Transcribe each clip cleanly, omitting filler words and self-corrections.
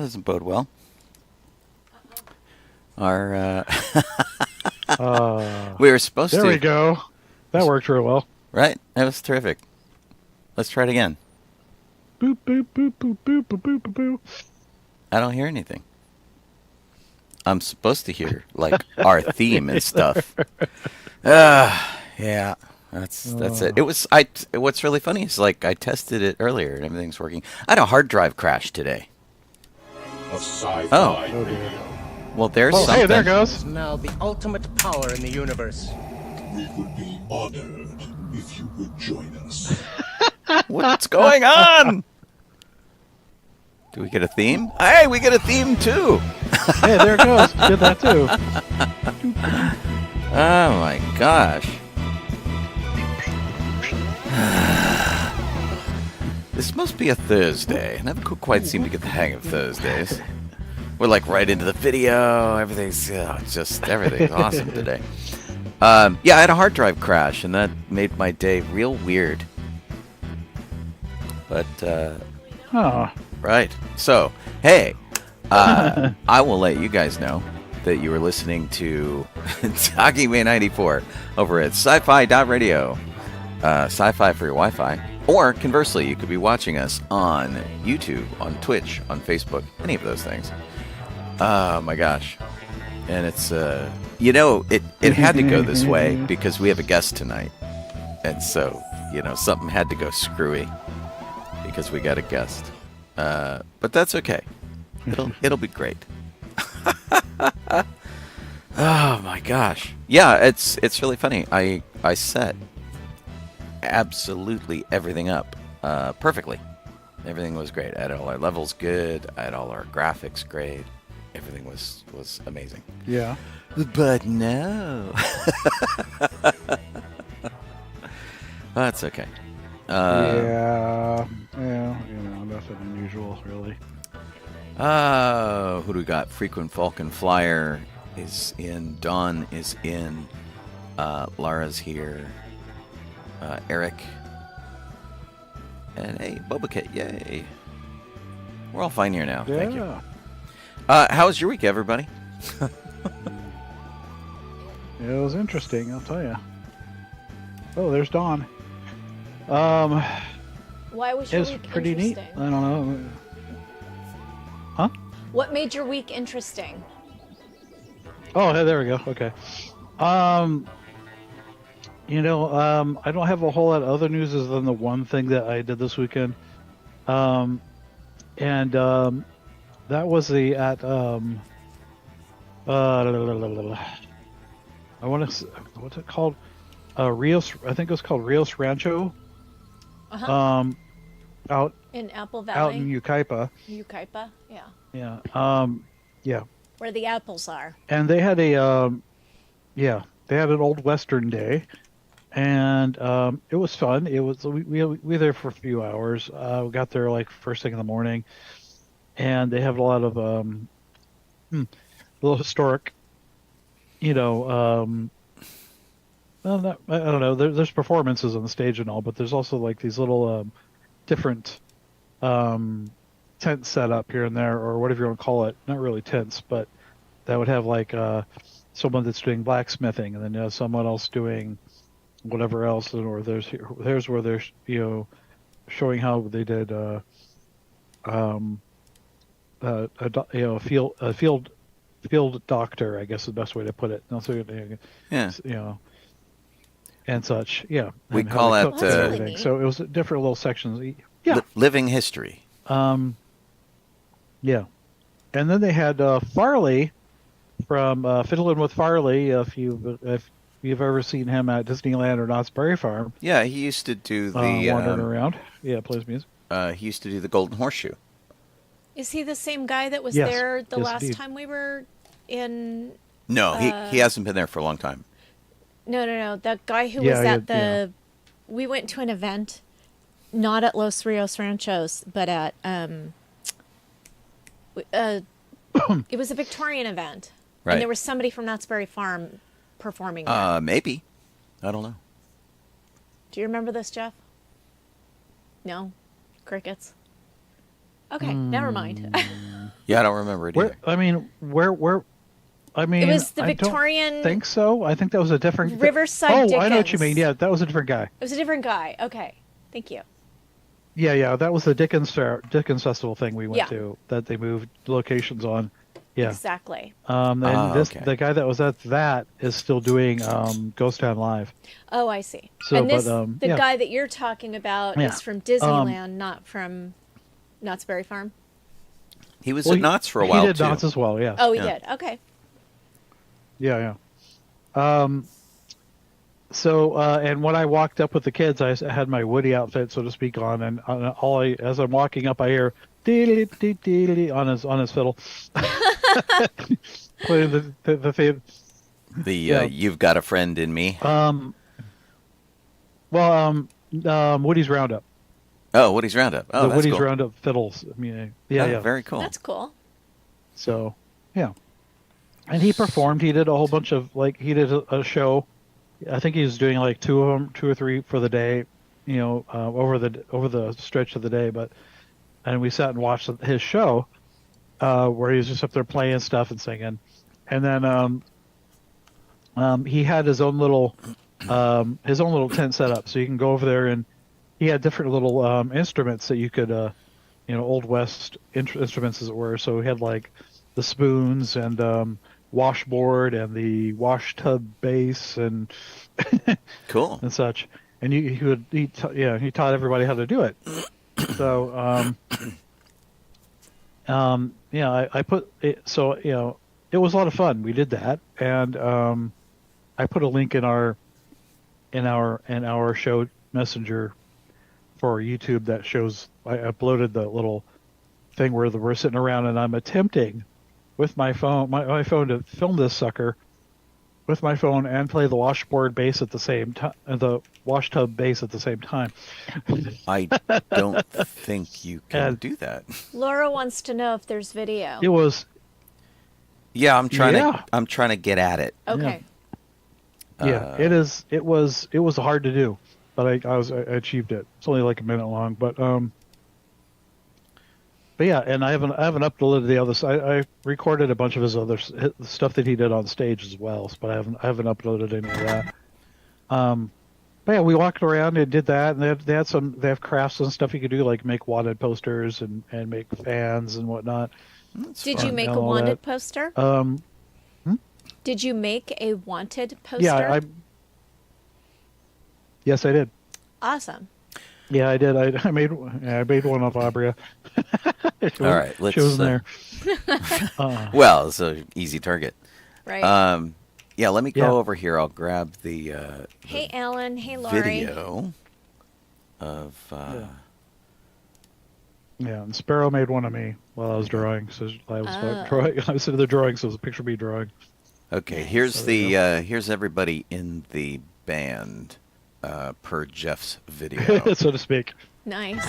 doesn't bode well. Our we were supposed to. There we go. That worked real well. Right? That was terrific. Let's try it again. Boop, boop, boop, boop, boop, boop, boop, boop, boop. I don't hear anything. I'm supposed to hear, like, our theme and stuff. Yeah. That's it. It was what's really funny is, like, I tested it earlier and everything's working. I had a hard drive crash today. A sci-fi radio. Well, there's Oh, something. hey, there it goes. Now the ultimate power in the universe. We would be honored if you would join us. What's going on? Do we get a theme? Hey, we get a theme too. Hey, there it goes. Did that too. Oh my gosh. This must be a Thursday. I never could quite seem to get the hang of Thursdays. We're like right into the video. Everything's everything's awesome today. Yeah, I had a hard drive crash, and that made my day real weird. But right. So, hey, I will let you guys know that you were listening to DB94 over at sci-fi.radio. Sci-fi for your Wi-Fi. Or, conversely, you could be watching us on YouTube, on Twitch, on Facebook, any of those things. Oh, my gosh. And it's, it had to go this way because we have a guest tonight. And so, something had to go screwy because we got a guest. But that's okay. It'll be great. Oh, my gosh. Yeah, it's really funny. I set absolutely everything up perfectly. Everything was great. I had all our levels good. I had all our graphics great. Everything was amazing. Yeah. But no. That's okay. Yeah, nothing unusual, really. Who do we got? Frequent Falcon Flyer is in. Dawn is in. Lara's here. Eric. And hey, Boba-Kit, yay. We're all fine here now. Yeah. Thank you. How was your week, everybody? It was interesting, I'll tell you. Oh, there's Dawn. Why was your It's week pretty neat. interesting? I don't know. Huh? What made your week interesting? Oh, hey, there we go. Okay. I don't have a whole lot of other news other than the one thing that I did this weekend. That was I want to, what's it called? Rios, I think it was called Rios Rancho. Out In Apple Valley? out in Yucaipa. Yucaipa? Yeah. Yeah. Yeah. Where the apples are. And they had they had an old Western day, and it was fun. It was we were there for a few hours. We got there like first thing in the morning, and they have a lot of little historic, well, I don't know. There's performances on the stage and all, but there's also like these little different tents set up here and there, or whatever you want to call it. Not really tents, but that would have like someone that's doing blacksmithing, and then someone else doing whatever else, or there's where they're showing how they did a field doctor, I guess is the best way to put it. Also, Yeah. And such. Yeah. We and how call they that, cooked and everything. So it was different little sections. Yeah. Living history. Yeah. And then they had Farley from Fiddlin' with Farley. If you've ever seen him at Disneyland or Knott's Berry Farm. Yeah, he used to do the wandering around. Yeah, plays music. He used to do the Golden Horseshoe. Is he the same guy that was Yes. there the Yes, last indeed. time we were in? No, he hasn't been there for a long time. No. That guy who Yeah, was at the. yeah. We went to an event, not at Los Rios Ranchos, but at it was a Victorian event, Right. and there was somebody from Knott's Berry Farm performing there. Maybe. I don't know. Do you remember this, Jeff? No? Crickets? Okay, never mind. Yeah, I don't remember it either. Where? I mean, It was the I Victorian don't think so. I think that was a different Riverside Oh, I know what you Dickens. mean. Yeah, that was a different guy. It was a different guy. Okay. Thank you. Yeah, that was the Dickens Festival thing we went Yeah. to that they moved locations on. Yeah. Exactly. And okay. the guy that was at that is still doing Ghost Town Live. Oh, I see. So, and this, but, the yeah. guy that you're talking about Yeah. is from Disneyland, not from Knott's Berry Farm. He was at Knott's for a while He did too. Knott's as well. Yeah. Oh, he Yeah. did. Okay. Yeah. So, and when I walked up with the kids, I had my Woody outfit, so to speak, on, and as I'm walking up, I hear dee dee dee on his fiddle, playing the theme. You've got a friend in me. Woody's Roundup. Oh, Woody's Roundup. Oh, The that's Woody's cool. Roundup fiddles. I mean, yeah. Very cool. That's cool. So, yeah. And he performed. He did a whole bunch of, he did a show. I think he was doing like two or three for the day, over the stretch of the day. And we sat and watched his show, where he was just up there playing stuff and singing. And then he had his own little tent set up, so you can go over there, and he had different little instruments that you could, Old West instruments as it were. So he had like the spoons and washboard and the wash tub bass and Cool. and such. And he taught everybody how to do it. So I put it. So it was a lot of fun. We did that, and I put a link in our show messenger for YouTube that shows. I uploaded the little thing where we're sitting around and I'm attempting with my phone to film this sucker with my phone and play the washboard bass at the same time, the wash tub bass at the same time. I don't think you can do that. Laura wants to know if there's video. It was. Yeah, I'm trying Yeah. to get at it. Okay. Yeah, it is. It was hard to do, but I achieved it. It's only like a minute long, but yeah, and I haven't uploaded the others. I recorded a bunch of his other stuff that he did on stage as well, but I haven't uploaded any of that. But yeah, we walked around and did that, and they have crafts and stuff you could do, like make wanted posters and make fans and whatnot. Did you make and a all wanted that. poster? Hmm? Did you make a wanted poster? Yeah, yes, I did. Awesome. Yeah, I did. I made one of Abria. All right, let's. She was in there. Well, it's an easy target. Right. Yeah, let me go Yeah. over here. I'll grab the Hey, Alan. Hey, Lori. video of. Yeah, and Sparrow made one of me while I was drawing. So I was drawing. I was in the drawing, so it was a picture of me drawing. Okay, here's So there you here's everybody in the band per Jeff's video. So to speak. Nice.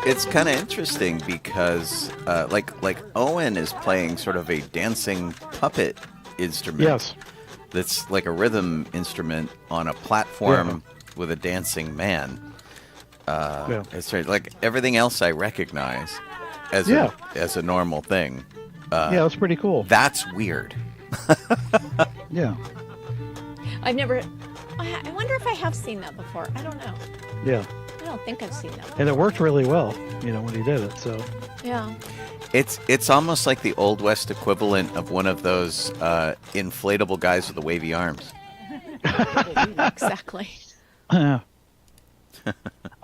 It's kind of interesting because like Owen is playing sort of a dancing puppet instrument. Yes. That's like a rhythm instrument on a platform with a dancing man. It's right, like everything else I recognize as a normal thing. Yeah, it's pretty cool. That's weird. Yeah. I've never. I wonder if I have seen that before. I don't know. Yeah. I don't think I've seen that. And it worked really well, when he did it. So. Yeah. It's almost like the Old West equivalent of one of those inflatable guys with the wavy arms. Exactly.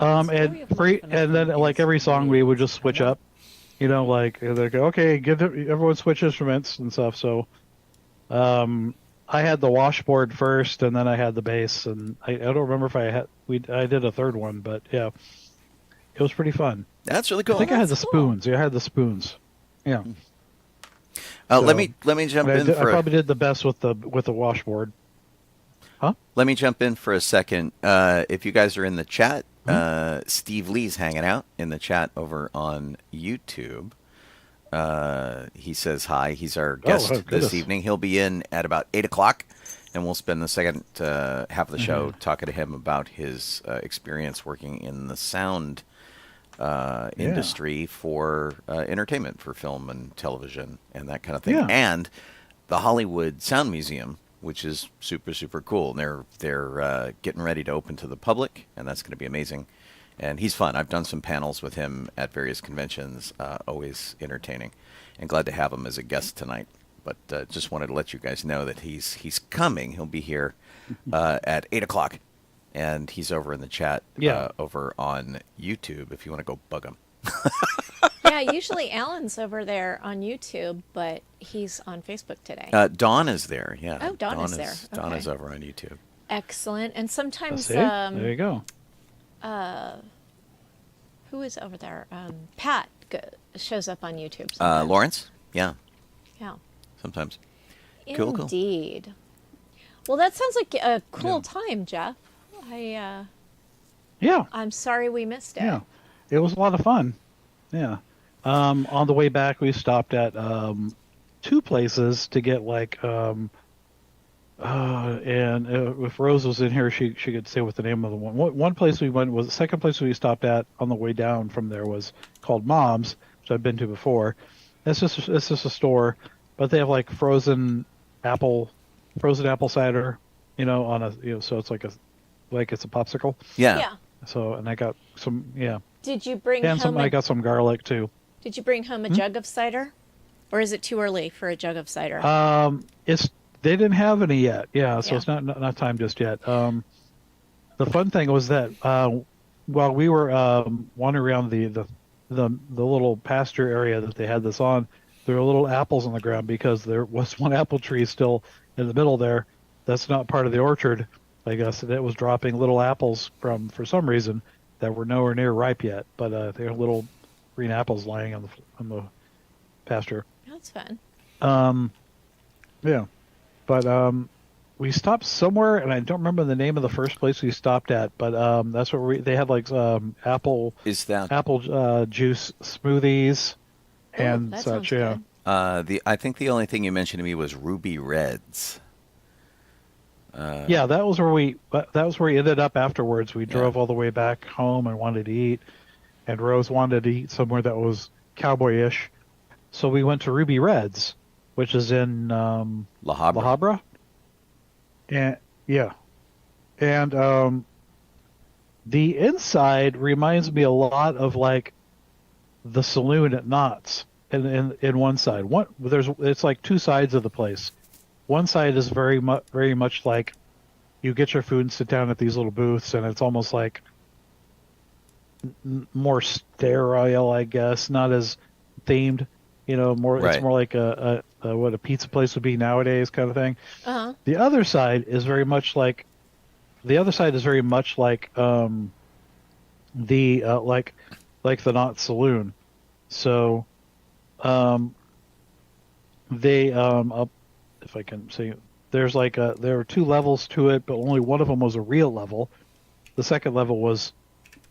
And then like every song we would just switch up, like they go, okay, everyone switch instruments and stuff. So, I had the washboard first, and then I had the bass, and I don't remember if I did a third one, but yeah, it was pretty fun. That's really cool. I think I had the spoons. Yeah, I had the spoons. Yeah. Let me jump in I for. probably did the best with the washboard. Huh? Let me jump in for a second. If you guys are in the chat, Steve Lee's hanging out in the chat over on YouTube. He says hi. He's our guest this evening. He'll be in at about 8 o'clock, and we'll spend the second half of the show talking to him about his experience working in the sound industry for entertainment, for film and television and that kind of thing. And the Hollywood Sound Museum, which is super, super cool. And they're getting ready to open to the public, and that's going to be amazing. And he's fun. I've done some panels with him at various conventions, always entertaining. And glad to have him as a guest tonight. But just wanted to let you guys know that he's coming. He'll be here at 8 o'clock. And he's over in the chat over on YouTube if you want to go bug him. Yeah, usually Alan's over there on YouTube, but he's on Facebook today. Dawn is there, yeah. Oh, Dawn is there. Dawn is over on YouTube. Excellent. And sometimes... there you go. Who is over there? Pat shows up on YouTube. Lawrence? Yeah. Yeah. Sometimes. Indeed. Cool. Well, that sounds like a cool time, Jeff. I'm sorry we missed it. Yeah. It was a lot of fun. Yeah. On the way back, we stopped at two places to get and if Rose was in here, she could say what the name of the one place we went was the second place we stopped at on the way down from there was called Mom's, which I've been to before. It's just a store, but they have like frozen apple cider, on a so it's like it's a popsicle. Yeah. So and I got some Did you bring home? I got some garlic too. Did you bring home a jug of cider, or is it too early for a jug of cider? They didn't have any yet. So it's not time just yet. The fun thing was that while we were wandering around the little pasture area that they had this on, there were little apples on the ground because there was one apple tree still in the middle there. That's not part of the orchard, I guess. And it was dropping little apples for some reason that were nowhere near ripe yet. But they were little green apples lying on the pasture. That's fun. Yeah. But we stopped somewhere, and I don't remember the name of the first place we stopped at. But that's where they had like apple juice smoothies and such. Yeah. I think the only thing you mentioned to me was Ruby Reds. Yeah, that was where we ended up afterwards. We drove all the way back home and wanted to eat, and Rose wanted to eat somewhere that was cowboyish, so we went to Ruby Reds, which is in La Habra. And the inside reminds me a lot of like the saloon at Knott's in one side. It's like two sides of the place. One side is very much like you get your food and sit down at these little booths, and it's almost like more sterile, I guess, not as themed. More. Right. It's more like what a pizza place would be nowadays, kind of thing. Uh-huh. The other side is very much like the Knott Saloon. So, if I can say, there's there were two levels to it, but only one of them was a real level. The second level was,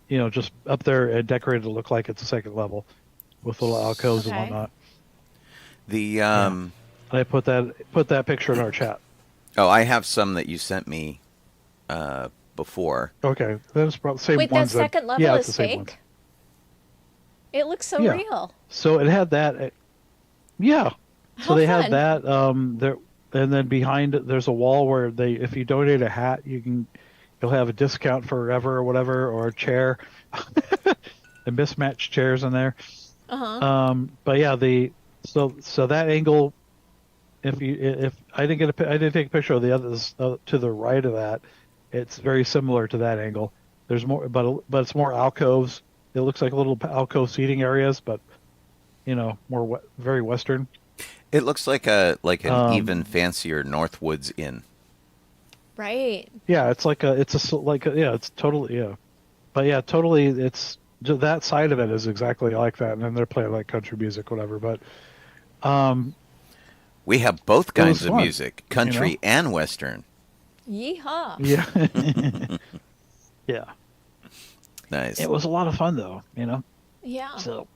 just up there and decorated to look like it's a second level with little alcoves and whatnot. I put that picture in our chat. Oh, I have some that you sent me before. Okay, that's probably the same ones. Wait, that second level is fake? Ones. It looks so real. So it had that. So they had that there, and then behind it, there's a wall where if you donate a hat, you'll have a discount forever or whatever, or a chair, and mismatched chairs in there. But yeah, so that angle, if I didn't take a picture of the others to the right of that, it's very similar to that angle. There's more, but it's more alcoves. It looks like little alcove seating areas, but more very Western. It looks like an Um, even fancier Northwoods Inn. Right. Yeah, it's it's totally, yeah, but yeah, totally, that side of it is exactly like that, and then they're playing like country music, whatever. But We have both it was kinds of fun, music, country and Western. Yeehaw. yeah, yeah. Nice. It was a lot of fun though, Yeah. So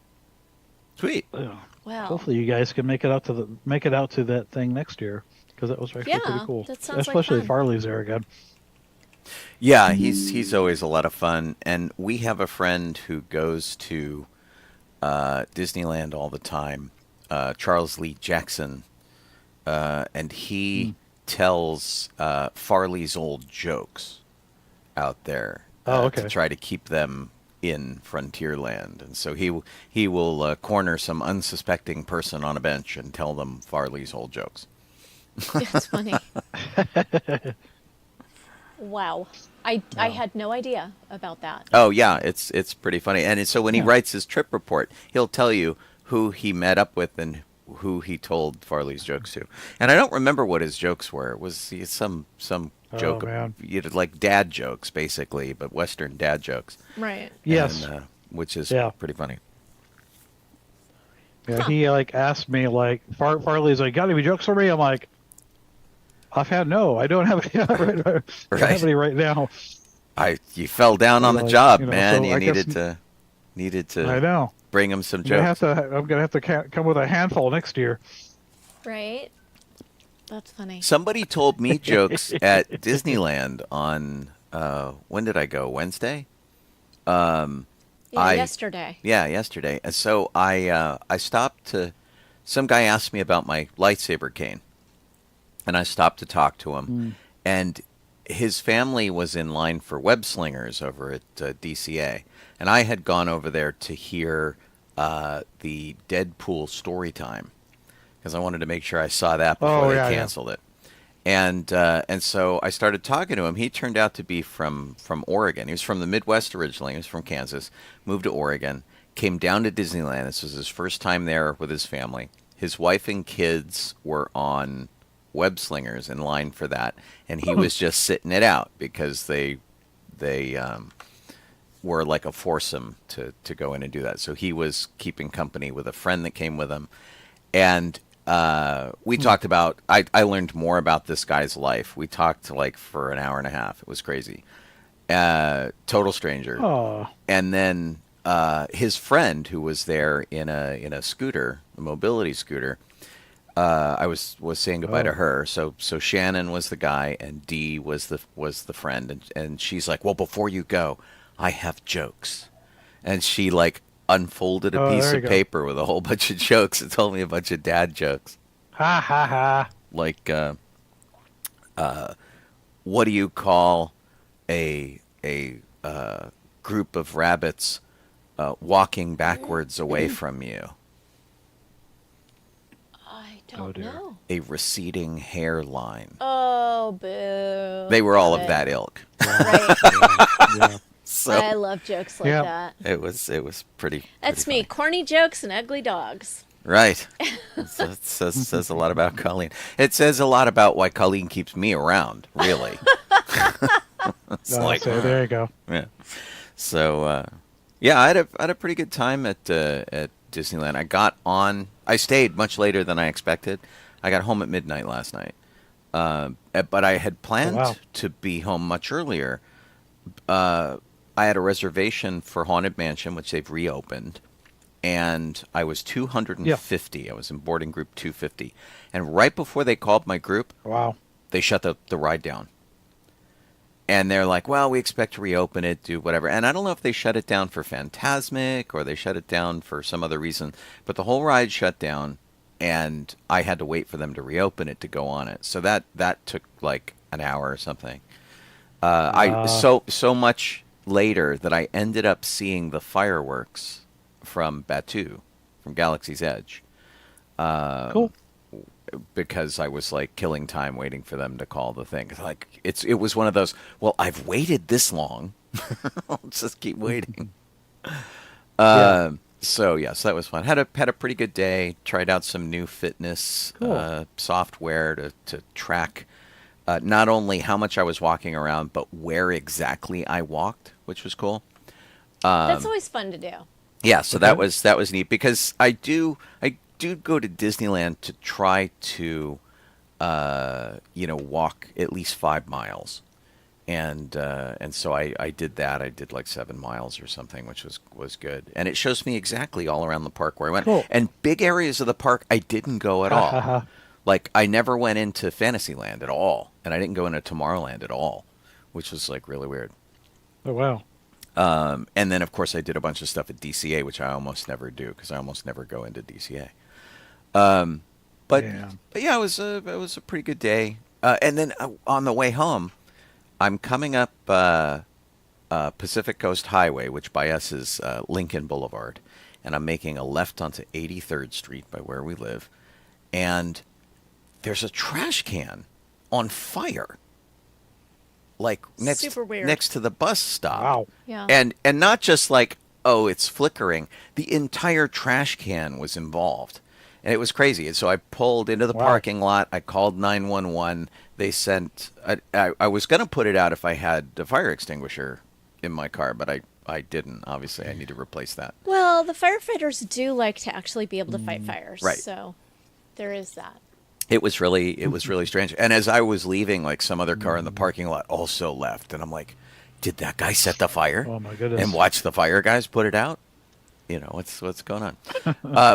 Sweet. Well. hopefully you guys can make it out to that thing next year, because that was actually Yeah, pretty cool. that sounds like Especially fun. Farley's there again. Yeah, he's always a lot of fun, and we have a friend who goes to Disneyland all the time, Charles Lee Jackson, and he tells Farley's old jokes out there Okay. to try to keep them in Frontierland, and so he will corner some unsuspecting person on a bench and tell them Farley's old jokes. It's funny. Wow. I had no idea about that. Oh yeah, it's pretty funny. And so when he writes his trip report, he'll tell you who he met up with and who he told Farley's jokes to. And I don't remember what his jokes were. It was some joke, man. like dad jokes basically, but Western dad jokes. Right. Yes. And, which is pretty funny. Yeah, he asked me Farley's like, got any jokes for me? I'm like, offhand, no, I don't have any I don't have any right now. You fell down on the Like, job, you know, man. so You I needed guess- to I know. bring him some I'm gonna jokes. have to come with a handful next year. Right. That's funny. Somebody told me jokes at Disneyland on when did I go? Wednesday? Yesterday. Yeah, yesterday. And so I stopped to. Some guy asked me about my lightsaber cane, and I stopped to talk to him. And his family was in line for web slingers over at DCA, and I had gone over there to hear the Deadpool story time because I wanted to make sure I saw that before they canceled it. And so I started talking to him. He turned out to be from Oregon. He was from the Midwest originally. He was from Kansas, moved to Oregon, came down to Disneyland. This was his first time there with his family. His wife and kids were on web slingers in line for that, and he was just sitting it out because they were like a foursome to go in and do that. So he was keeping company with a friend that came with him, and we talked about. I learned more about this guy's life. We talked for an hour and a half. It was crazy. Total stranger. Oh, And then his friend, who was there in a scooter, a mobility scooter. I was saying goodbye to her. So Shannon was the guy, and Dee was the friend, and she's like, "Well, before you go, I have jokes," and she unfolded a piece there you of go. paper with a whole bunch of jokes and told me a bunch of dad jokes, ha ha ha! like what do you call a group of rabbits walking backwards away from you? I don't dear. know. A receding hairline. Oh, boo. They were all Got of it. that ilk. Right. Yeah. So I love jokes like Yeah. that. it was pretty. That's pretty me. funny. Corny jokes and ugly dogs. Right. It says a lot about Colleen. It says a lot about why Colleen keeps me around. Really. It's So there you go. yeah. So yeah, I had a pretty good time at Disneyland. I stayed much later than I expected. I got home at midnight last night. But I had planned wow. to be home much earlier. I had a reservation for Haunted Mansion, which they've reopened, and I was 250. Yeah. I was in boarding group 250, and right before they called my group, Wow. they shut the ride down. And they're like, well, we expect to reopen it, do whatever. And I don't know if they shut it down for Phantasmic or they shut it down for some other reason, but the whole ride shut down, and I had to wait for them to reopen it to go on it. So that took an hour or something. So much later that I ended up seeing the fireworks from Batuu, from Galaxy's Edge. Cool. Because I was killing time waiting for them to call the thing. It was one of those, well, I've waited this long. I'll just keep waiting. Yeah. So yes, that was fun. Had a pretty good day. Tried out some new fitness Cool. software to track not only how much I was walking around, but where exactly I walked, which was cool. That's always fun to do. Yeah, so Okay. that was neat because I do go to Disneyland to try to walk at least 5 miles, and so I did that. I did like 7 miles or something, which was good, and it shows me exactly all around the park where I went. Cool. And big areas of the park I didn't go at Ha ha all. ha. Like I never went into Fantasyland at all, and I didn't go into Tomorrowland at all, which was like really weird. Oh wow. And then, of course, I did a bunch of stuff at DCA, which I almost never do because I almost never go into DCA. But, Yeah. but yeah, it was a pretty good day. And then on the way home, I'm coming up Pacific Coast Highway, which by us is Lincoln Boulevard, and I'm making a left onto 83rd Street by where we live, and there's a trash can on fire, like Super weird. next to the bus stop. Wow. Yeah. And not just like, oh, it's flickering. The entire trash can was involved. And it was crazy. And so I pulled into the Wow. parking lot. I called 911. They sent, I was going to put it out if I had a fire extinguisher in my car, but I didn't. Obviously, I need to replace that. Well, the firefighters do like to actually be able to fight fires. Right. So there is that. It was really strange. And as I was leaving, like some other car in the parking lot also left. And I'm like, did that guy set the fire? Oh, my goodness. And watch the fire guys put it out? You know, what's going on?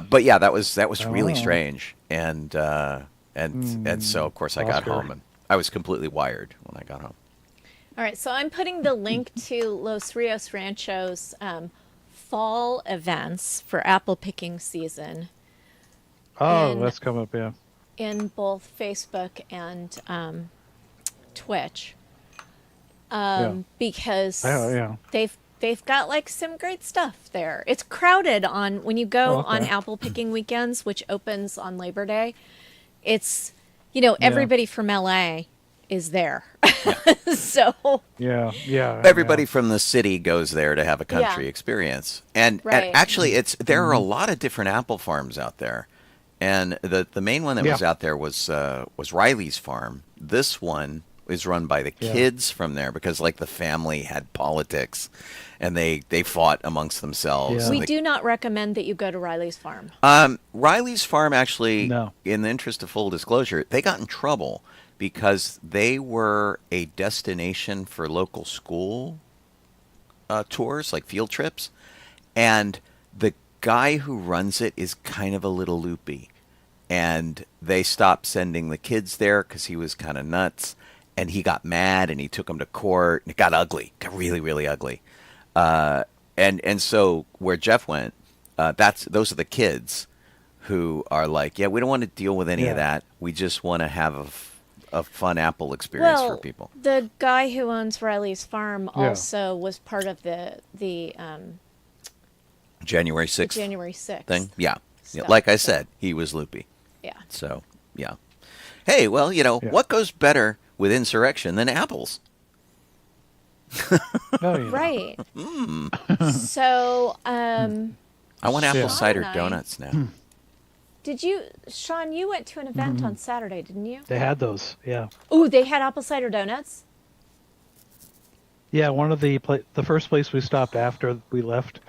But yeah, that was really Oh. strange. And so of course I got Oscar. home and I was completely wired when I got home. All right. So I'm putting the link to Los Rios Ranchos fall events for apple picking season Oh, And- that's coming up. Yeah. in both Facebook and Twitch. Yeah. Because Oh, yeah. they've got like some great stuff there. It's crowded on when you go Oh, okay. on apple picking weekends, which opens on Labor Day. It's everybody from LA is there. So Yeah. Yeah. Everybody from the city goes there to have a country Yeah. experience. And Right. actually there are a lot of different apple farms out there. And the main one that was Yeah. out there was Riley's farm. This one is run by the Yeah. kids from there because like the family had politics and they fought amongst themselves. Yeah. and we the- do not recommend that you go to Riley's farm. Riley's farm actually, No. in the interest of full disclosure, they got in trouble because they were a destination for local school tours, like field trips, and the guy who runs it is kind of a little loopy, and they stopped sending the kids there because he was kind of nuts, and he got mad and he took them to court, and it got ugly, got really, really ugly. And so where Jeff went, those are the kids who are like, yeah, we don't want to deal with any of Yeah. that. We just want to have a fun apple experience for Well, people. the guy who owns Riley's farm Yeah. also was part of the January 6th January 6th thing. Yeah. Yeah, stuff, like I so- said, he was loopy. Yeah. So, yeah. Hey, well, Yeah. what goes better with insurrection than apples? Oh, yeah. Right. So, I want apple Yeah. cider Sean and I- donuts now. did you, Sean, you went to an event on Saturday, didn't you? They had those. Yeah. Ooh, they had apple cider donuts? Yeah. One of the first place we stopped after we left,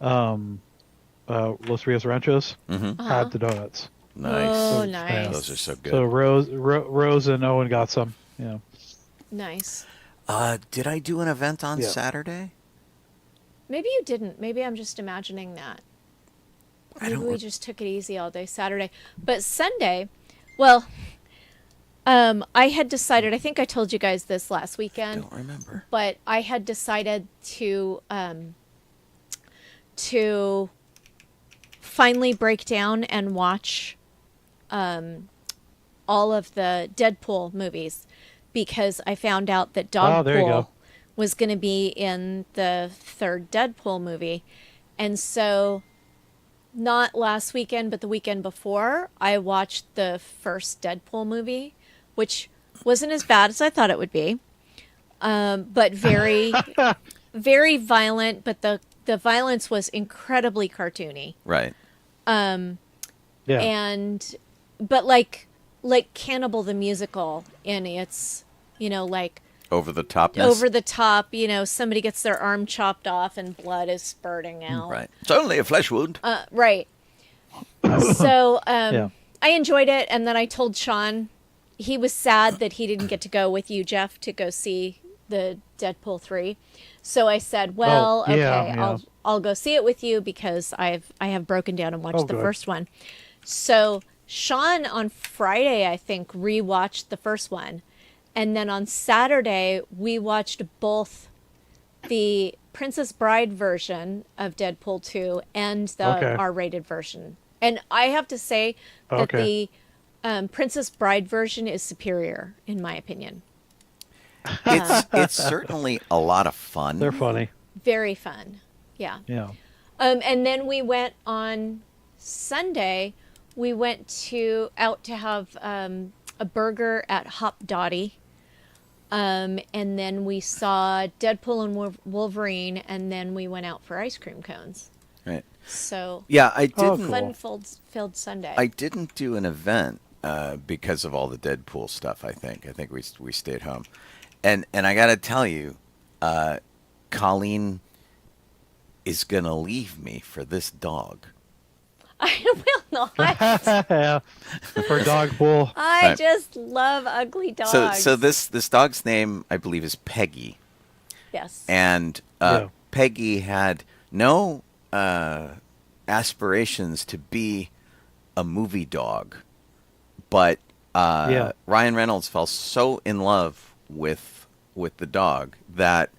Los Rios Ranchos had the donuts. Nice. Oh, Yeah. nice. Those are so good. So Rose and Owen got some. Yeah. Nice. Did I do an event on Yeah. Saturday? Maybe you didn't. Maybe I'm just imagining that. I Maybe don't we re- just took it easy all day Saturday. But Sunday, well, I had decided, I think I told you guys this last weekend, Don't remember. but I had decided to finally break down and watch all of the Deadpool movies because I found out that Oh, there you Dogpool go. was going to be in the third Deadpool movie. And so not last weekend, but the weekend before, I watched the first Deadpool movie, which wasn't as bad as I thought it would be, but very, very violent, but the violence was incredibly cartoony. Right. Yeah. But like Cannibal the Musical in its, like Over the topness. over the top, somebody gets their arm chopped off and blood is spurting out. Right. It's only a flesh wound. Right. So Yeah. I enjoyed it, and then I told Sean he was sad that he didn't get to go with you, Jeff, to go see the Deadpool 3. So I said, well, Oh, yeah, okay, yeah. I'll go see it with you because I have broken down and watched the good. first one. So Sean on Friday, I think, rewatched the first one. And then on Saturday, we watched both the Princess Bride version of Deadpool 2 and the Okay. R-rated version. And I have to say that the Princess Bride version is superior, in my opinion. It's certainly a lot of fun. They're funny. Very fun. Yeah. Yeah. And then we went on Sunday. We went out to have a burger at Hop Dottie. And then we saw Deadpool and Wolverine, and then we went out for ice cream cones. Right. So Yeah, I didn't. cool. fun-filled Sunday. I didn't do an event because of all the Deadpool stuff. I think we stayed home, and I got to tell you, Colleen is gonna leave me for this dog. I will not. Yeah. For dog pool. I Right. just love ugly dogs. So this dog's name, I believe, is Peggy, Yes. and Yeah. Peggy had no aspirations to be a movie dog, but Yeah. Ryan Reynolds fell so in love with the dog that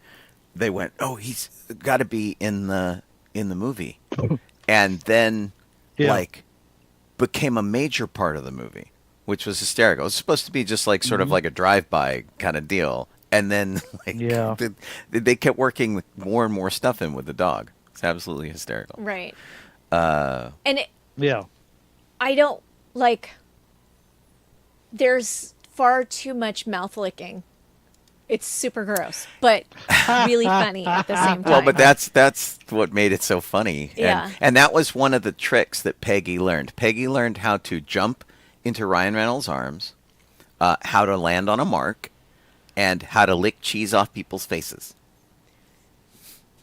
they went, oh, he's got to be in the movie, and then Yeah. like became a major part of the movie, which was hysterical. It was supposed to be just like sort of like a drive-by kind of deal, and then like Yeah. they kept working more and more stuff in with the dog. It's absolutely hysterical. Right. And Yeah. I don't like. There's far too much mouth licking. It's super gross, but really funny at the same time. Well, but that's what made it so funny. Yeah. And that was one of the tricks that Peggy learned. Peggy learned how to jump into Ryan Reynolds' arms, how to land on a mark, and how to lick cheese off people's faces.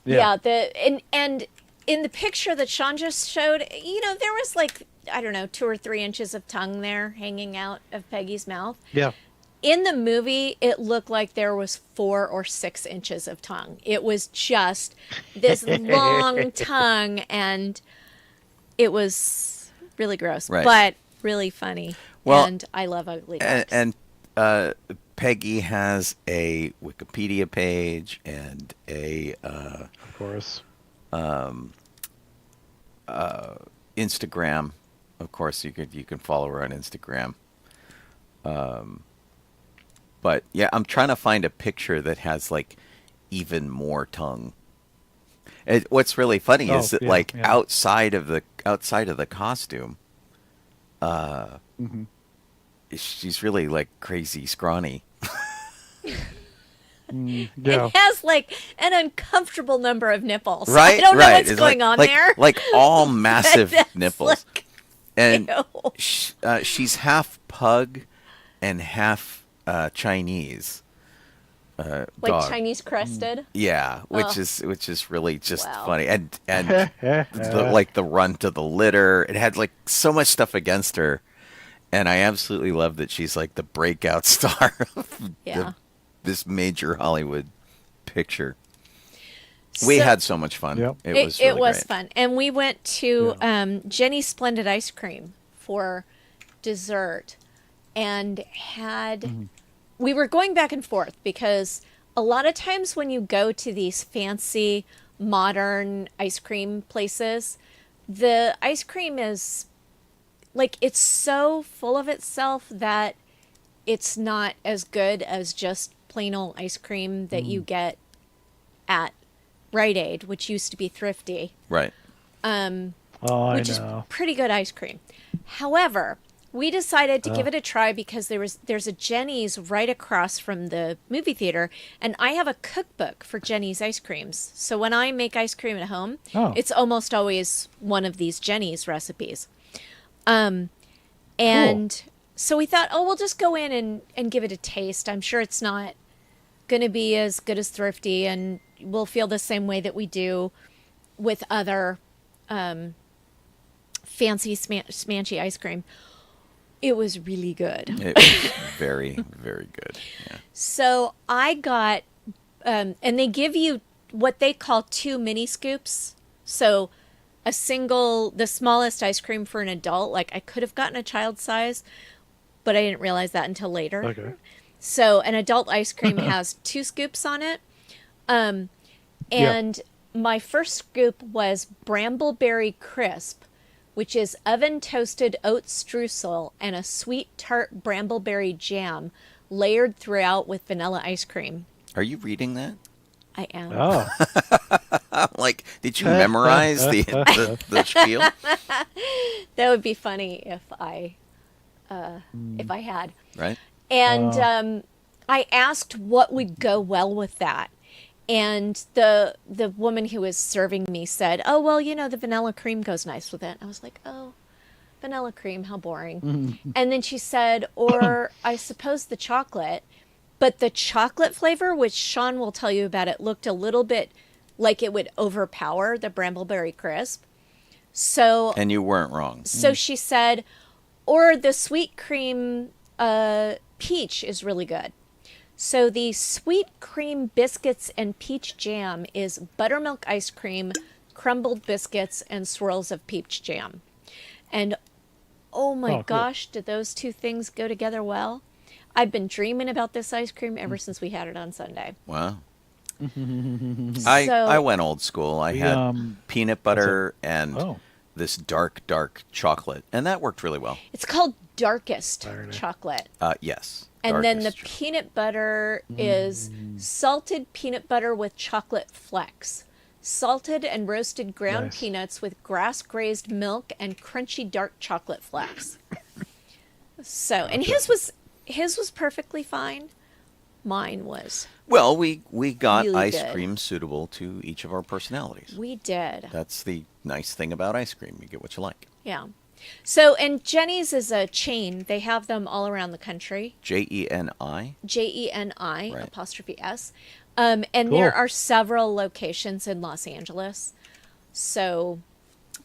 Yeah. And in the picture that Sean just showed, there was like, I don't know, 2 or 3 inches of tongue there hanging out of Peggy's mouth. Yeah. In the movie, it looked like there was 4 or 6 inches of tongue. It was just this long tongue, and it was really gross, Right. but really funny. Well, and I love ugly dogs. And Peggy has a Wikipedia page and a Of course. Instagram. Of course, you can follow her on Instagram. But yeah, I'm trying to find a picture that has like even more tongue. What's really funny is that like outside of the costume, she's really like crazy scrawny. Yeah. It has like an uncomfortable number of nipples. Right, I don't know right. what's It's going on there. Like all massive That's nipples, like, and ew. she's half pug and half Chinese. Like dog. Chinese crested. Yeah, which Ugh. is really just Wow. funny, and the run to the litter. It had like so much stuff against her, and I absolutely love that she's like the breakout star of Yeah. this major Hollywood picture. We So- had so much fun. Yep. It was really great. fun, and we went to Jenny's Splendid Ice Cream for dessert, and had. We were going back and forth because a lot of times when you go to these fancy modern ice cream places, the ice cream is like, it's so full of itself that it's not as good as just plain old ice cream that you get at Rite Aid, which used to be Thrifty, Right. Oh, I which is know. pretty good ice cream. However, we decided to give it a try because there's a Jenny's right across from the movie theater, and I have a cookbook for Jenny's ice creams. So when I make ice cream at home, it's almost always one of these Jenny's recipes. And so we thought, we'll just go in and give it a taste. I'm sure it's not going to be as good as Thrifty, and we'll feel the same way that we do with other fancy smanchy ice cream. It was really good. It was very, very good. Yeah. So I got, and they give you what they call 2 mini scoops. So the smallest ice cream for an adult. Like I could have gotten a child size, but I didn't realize that until later. Okay. So an adult ice cream has 2 scoops on it. And my first scoop was Brambleberry Crisp, which is oven-toasted oat streusel and a sweet tart brambleberry jam layered throughout with vanilla ice cream. Are you reading that? I am. Oh. Like, did you memorize the spiel? That would be funny if I had. Right. And I asked what would go well with that. And the woman who was serving me said, "Oh, well, the vanilla cream goes nice with it." I was like, "Oh, vanilla cream, how boring." And then she said, "Or I suppose the chocolate." But the chocolate flavor, which Sean will tell you about, it looked a little bit like it would overpower the Brambleberry Crisp. And you weren't wrong. So she said, "Or the sweet cream peach is really good." So the sweet cream biscuits and peach jam is buttermilk ice cream, crumbled biscuits, and swirls of peach jam. And oh my gosh, did those 2 things go together well? I've been dreaming about this ice cream ever since we had it on Sunday. Wow. I went old school. I had peanut butter and this dark chocolate, and that worked really well. It's called darkest chocolate. Yes. And then the peanut butter is salted peanut butter with chocolate flecks, salted and roasted ground peanuts with grass-grazed milk, and crunchy dark chocolate flecks. So, and his was perfectly fine. Mine was. Well, we got really ice good. cream suitable to each of our personalities. We did. That's the nice thing about ice cream. You get what you like. Yeah. So, and Jenny's is a chain. They have them all around the country. Jeni? Jeni, Right. apostrophe S. And there are several locations in Los Angeles. So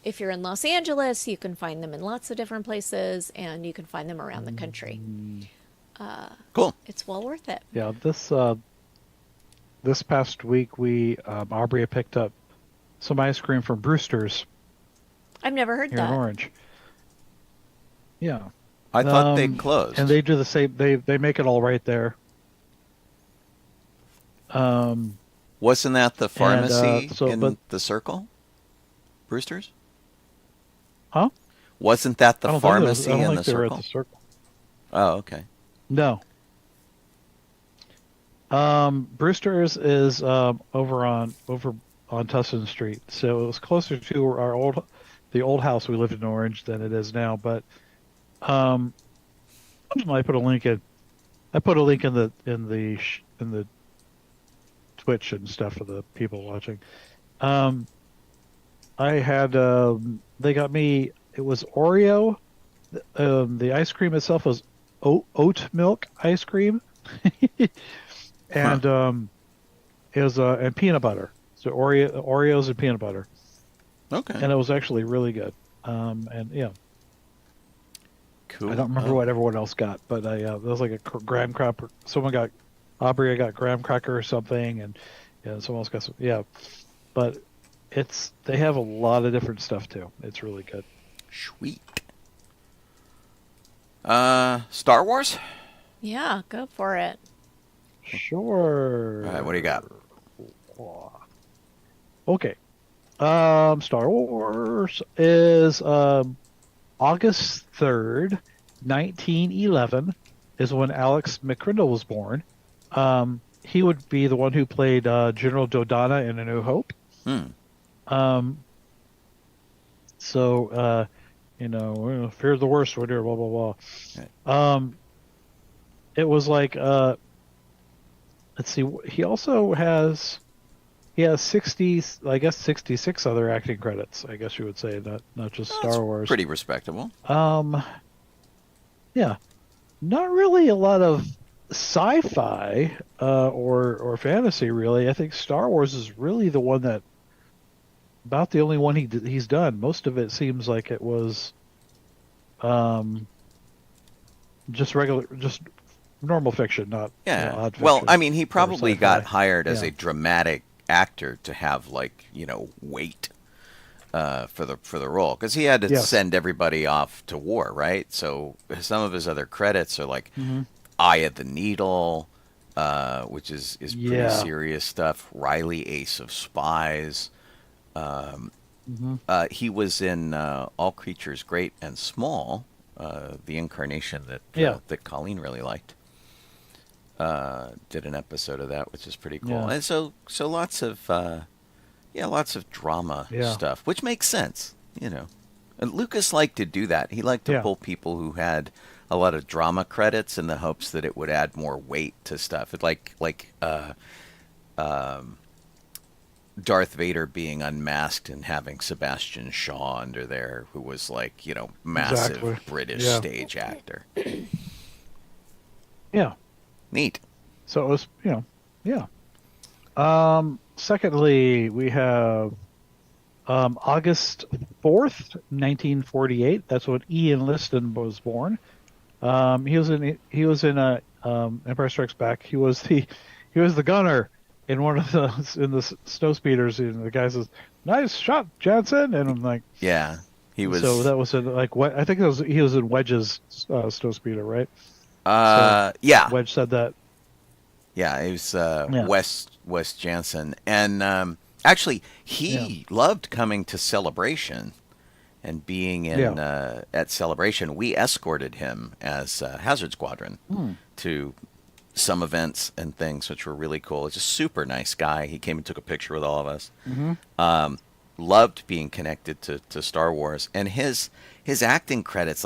if you're in Los Angeles, you can find them in lots of different places, and you can find them around the country. Cool. It's well worth it. Yeah, this past week Aubrey picked up some ice cream from Brewster's I've never heard here in that. Orange. Yeah. I thought they closed. And they do the same. They make it all right there. Wasn't that the pharmacy but the Circle? Brewster's? Huh? Wasn't that the I don't pharmacy think in the they were at Circle? the Circle. Oh, okay. No. Brewster's is over on Tustin Street, so it was closer to the old house we lived in Orange than it is now. But I put a link in. I put a link in the Twitch and stuff for the people watching. I had they got me. It was Oreo. The ice cream itself was oat milk ice cream, and it was and peanut butter. So Oreos and peanut butter. Okay. And it was actually really good. And yeah. Cool. I don't remember what everyone else got, but there was like a graham cracker. Aubrey got graham cracker or something, and someone else got some. Yeah, but they have a lot of different stuff too. It's really good. Sweet. Star Wars? Yeah, go for it. Sure. All right, what do you got? Okay. Star Wars is August 3rd, 1911 is when Alex McCrindle was born. He would be the one who played General Dodonna in A New Hope. So fear the worst, whatever, blah blah blah. Right. It was like, let's see, he also has 60, I guess 66 other acting credits. I guess you would say, not just Star Wars. Pretty respectable. Yeah, not really a lot of sci-fi or fantasy really. I think Star Wars is really the one that about the only one he's done. Most of it seems like it was just normal fiction, not Yeah. odd fiction. Well, I mean, he probably sci-fi. got hired as Yeah. a dramatic actor to have weight for the role, because he had to Yes. send everybody off to war, right? So some of his other credits are like Mhm. Eye of the Needle, which is pretty Yeah. serious stuff. Riley, Ace of Spies. He was in All Creatures Great and Small, the incarnation that Colleen really liked. Did an episode of that, which is pretty cool. Yeah. And so lots of drama Yeah. stuff, which makes sense, And Lucas liked to do that. He liked to Yeah. pull people who had a lot of drama credits in the hopes that it would add more weight to stuff. It like Darth Vader being unmasked and having Sebastian Shaw under there, who was massive Exactly. British Yeah. stage actor. Yeah. Neat. So it was, yeah. Secondly, we have August 4th, 1948. That's when Ian Liston was born. He was in Empire Strikes Back. He was the gunner in one of the snow speeders. And the guy says, "Nice shot, Jansen," and I'm like, Yeah, he was. So that was I think he was in Wedge's snow speeder, right? Yeah. Wedge said that. Yeah, it was Yeah. Wes Jansen, and actually he loved coming to Celebration and being in at Celebration. We escorted him as Hazard Squadron to some events and things, which were really cool. He's a super nice guy. He came and took a picture with all of us. Mm-hmm. Loved being connected to Star Wars, and his acting credits,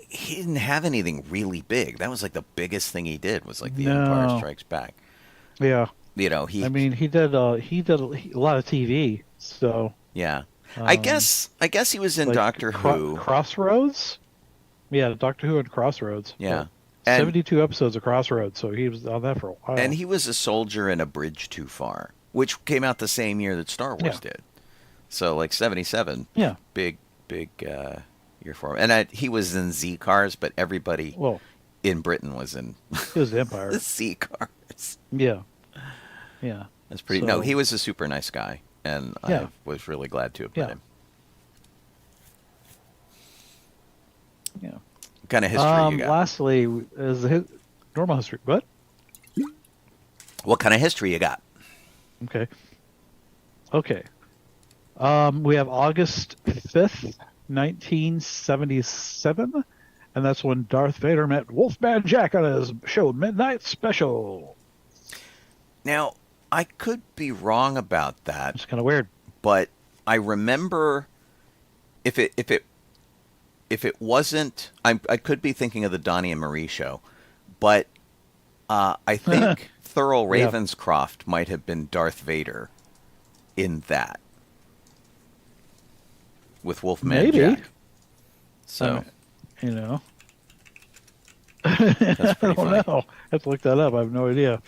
he didn't have anything really big. That was the biggest thing he did was The Empire Strikes Back. Yeah. He did a lot of TV. So yeah. I guess he was in Doctor Who. Crossroads. Yeah, Doctor Who and Crossroads. Yeah. 72 episodes of Crossroads, so he was on that for a while. And he was a soldier in A Bridge Too Far, which came out the same year that Star Wars did. So 77. Yeah. Big year for him. And he was in Z Cars, but everybody in Britain was in He was the Empire. the Z Cars. Yeah. Yeah. That's pretty. So- No, he was a super nice guy, and I Yeah. was really glad to have met him. Yeah. What kind of history you got? Lastly, is normal history. What? What kind of history you got? Okay. We have August 5th, 1977, and that's when Darth Vader met Wolfman Jack on his show Midnight Special. Now, I could be wrong about that, It's kind of weird. but I remember if it wasn't, I could be thinking of the Donnie and Marie show, but I think Thurl Ravenscroft might have been Darth Vader in that with Wolfman Maybe. Jack. So That's that's pretty I don't funny. know. I have to look that up. I have no idea.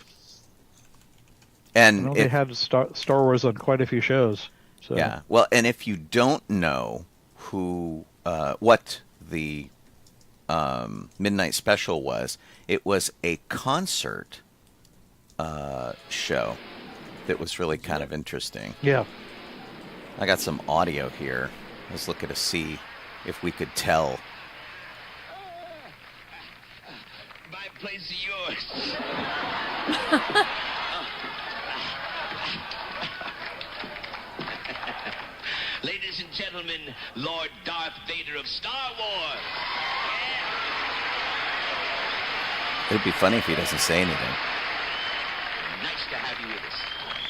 I And know they had Star Wars on quite a few shows. So. yeah, well, and if you don't know what the Midnight Special was, it was a concert show that was really kind of interesting. Yeah. I got some audio here. Let's look at see if we could tell. My place is yours. Ladies and gentlemen, Lord Darth Vader of Star Wars. It'd be funny if he doesn't say anything. Nice to have you with us.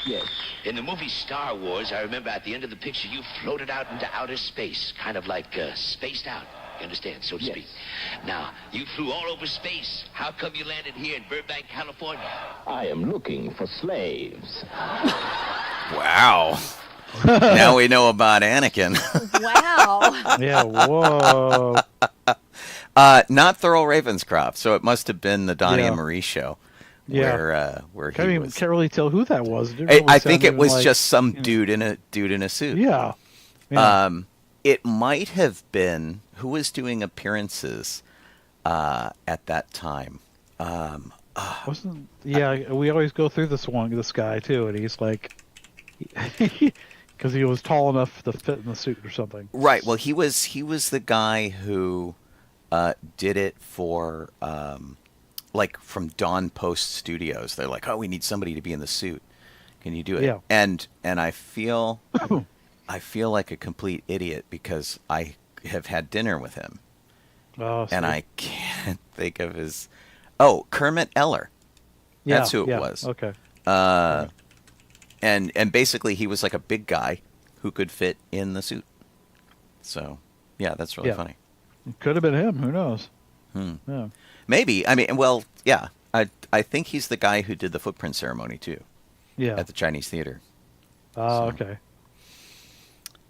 Yes. In the movie Star Wars, I remember at the end of the picture, you floated out into outer space, kind of like spaced out. You understand, so to speak. Now, you flew all over space. How come you landed here in Burbank, California? I am looking for slaves. Wow. Now we know about Anakin. Wow. Yeah, whoa. Not Thurl Ravenscroft, so it must have been the Donnie and Marie show. Yeah. Where Can't he was. really tell who that was. I think it was just some dude in a suit. Yeah. It might have been who was doing appearances at that time. We always go through this guy too, and he's like, because he was tall enough to fit in the suit or something. Right. Well, he was the guy who did it for like from Dawn Post Studios. They're like, oh, we need somebody to be in the suit. Can you do it? Yeah. And I feel like a complete idiot because I have had dinner with him. Oh, and I can't think of his. Oh, Kermit Eller. That's who it was. Okay. And basically he was like a big guy who could fit in the suit. So, yeah, that's really funny. It could have been him. Who knows? Yeah. Maybe. I mean, well, yeah. I think he's the guy who did the footprint ceremony too. Yeah. At the Chinese Theater. Okay.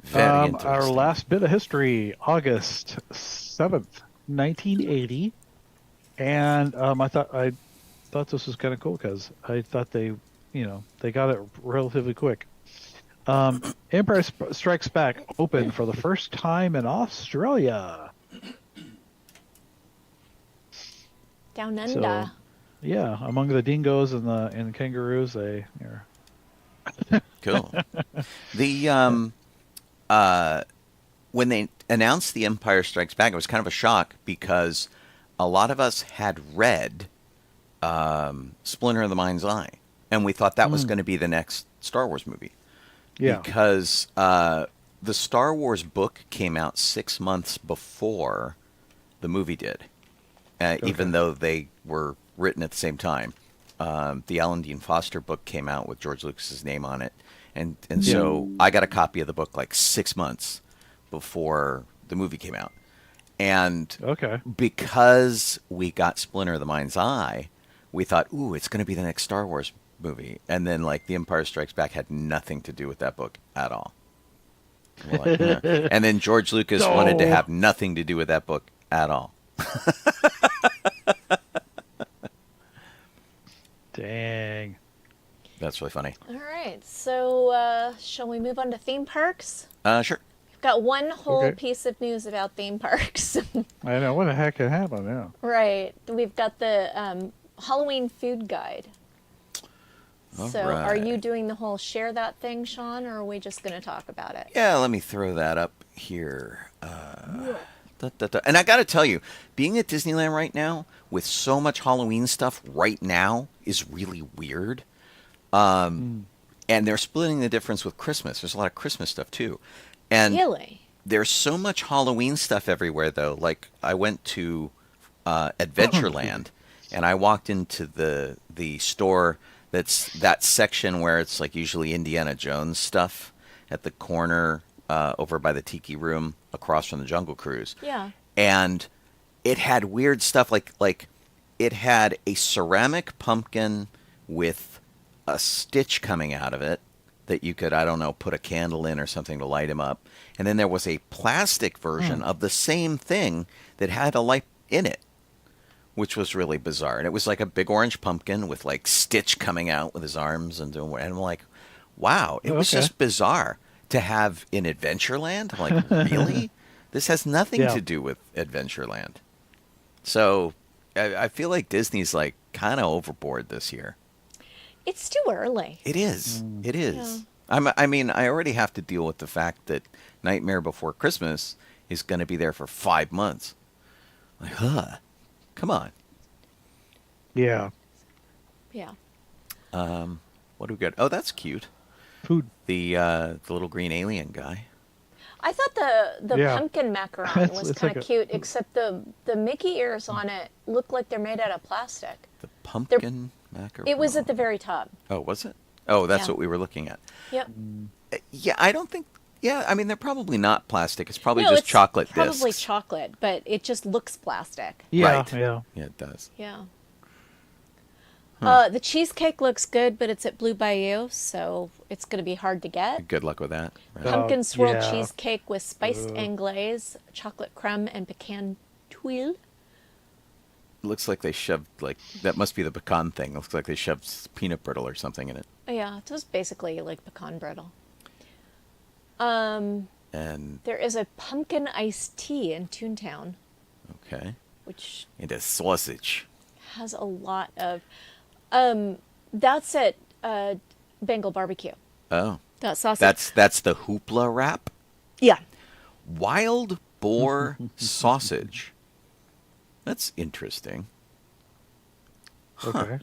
Very interesting. Our last bit of history, August 7th, 1980. And I thought this was kind of cool because I thought they got it relatively quick. Empire Strikes Back opened for the first time in Australia. Down under. So, yeah, among the dingoes and the kangaroos, they are. Cool. The when they announced The Empire Strikes Back, it was kind of a shock because a lot of us had read Splinter of the Mind's Eye, and we thought that was going to be the next Star Wars movie. Yeah. Because the Star Wars book came out 6 months before the movie did, even though they were written at the same time. The Alan Dean Foster book came out with George Lucas's name on it. And so I got a copy of the book like 6 months before the movie came out. And because we got Splinter of the Mind's Eye, we thought, ooh, it's going to be the next Star Wars movie. And then like The Empire Strikes Back had nothing to do with that book at all. Like, and then George Lucas wanted to have nothing to do with that book at all. Dang. That's really funny. All right. So shall we move on to theme parks? Sure. We've got one whole piece of news about theme parks. I know. What the heck can happen now? Right. We've got the Halloween food guide. Are you doing the whole share that thing, Sean, or are we just going to talk about it? Yeah, let me throw that up here. And I got to tell you, being at Disneyland right now with so much Halloween stuff right now is really weird. And they're splitting the difference with Christmas. There's a lot of Christmas stuff too. And really? There's so much Halloween stuff everywhere though. Like I went to Adventureland and I walked into the store that's that section where it's like usually Indiana Jones stuff at the corner over by the Tiki Room across from the Jungle Cruise. Yeah. And it had weird stuff like it had a ceramic pumpkin with a stitch coming out of it that you could, I don't know, put a candle in or something to light him up. And then there was a plastic version of the same thing that had a light in it, which was really bizarre. And it was like a big orange pumpkin with like Stitch coming out with his arms and doing, and I'm like, wow, it was just bizarre to have in Adventureland. I'm like, really? This has nothing to do with Adventureland. So I feel like Disney's like kind of overboard this year. It's too early. It is. It is. Yeah. I mean, I already have to deal with the fact that Nightmare Before Christmas is going to be there for 5 months. Like, come on. Yeah. Yeah. What do we got? Oh, that's cute. Food. The little green alien guy. I thought the pumpkin macaron was kind of cute, except the Mickey ears on it look like they're made out of plastic. The pumpkin macaron. It was at the very top. Oh, was it? Oh, that's Yeah. what we were looking at. Yep. Yeah, I don't think. Yeah, I mean they're probably not plastic. It's probably No, just it's chocolate probably discs. chocolate, but it just looks plastic. Yeah, Right. yeah. Yeah, it does. Yeah. The cheesecake looks good, but it's at Blue Bayou, so it's going to be hard to get. Good luck with that. Right. Pumpkin swirl yeah. cheesecake with spiced anglaise, chocolate creme, and pecan tuile. Looks like they shoved that must be the pecan thing. Looks like they shoved peanut brittle or something in it. Oh, yeah, it was basically like pecan brittle. And There is a pumpkin iced tea in Toontown, okay, which it is sausage. has a lot of. That's at Bengal Barbecue. Oh, That sausage. that's the hoopla wrap. Yeah. Wild boar sausage. That's interesting. Okay.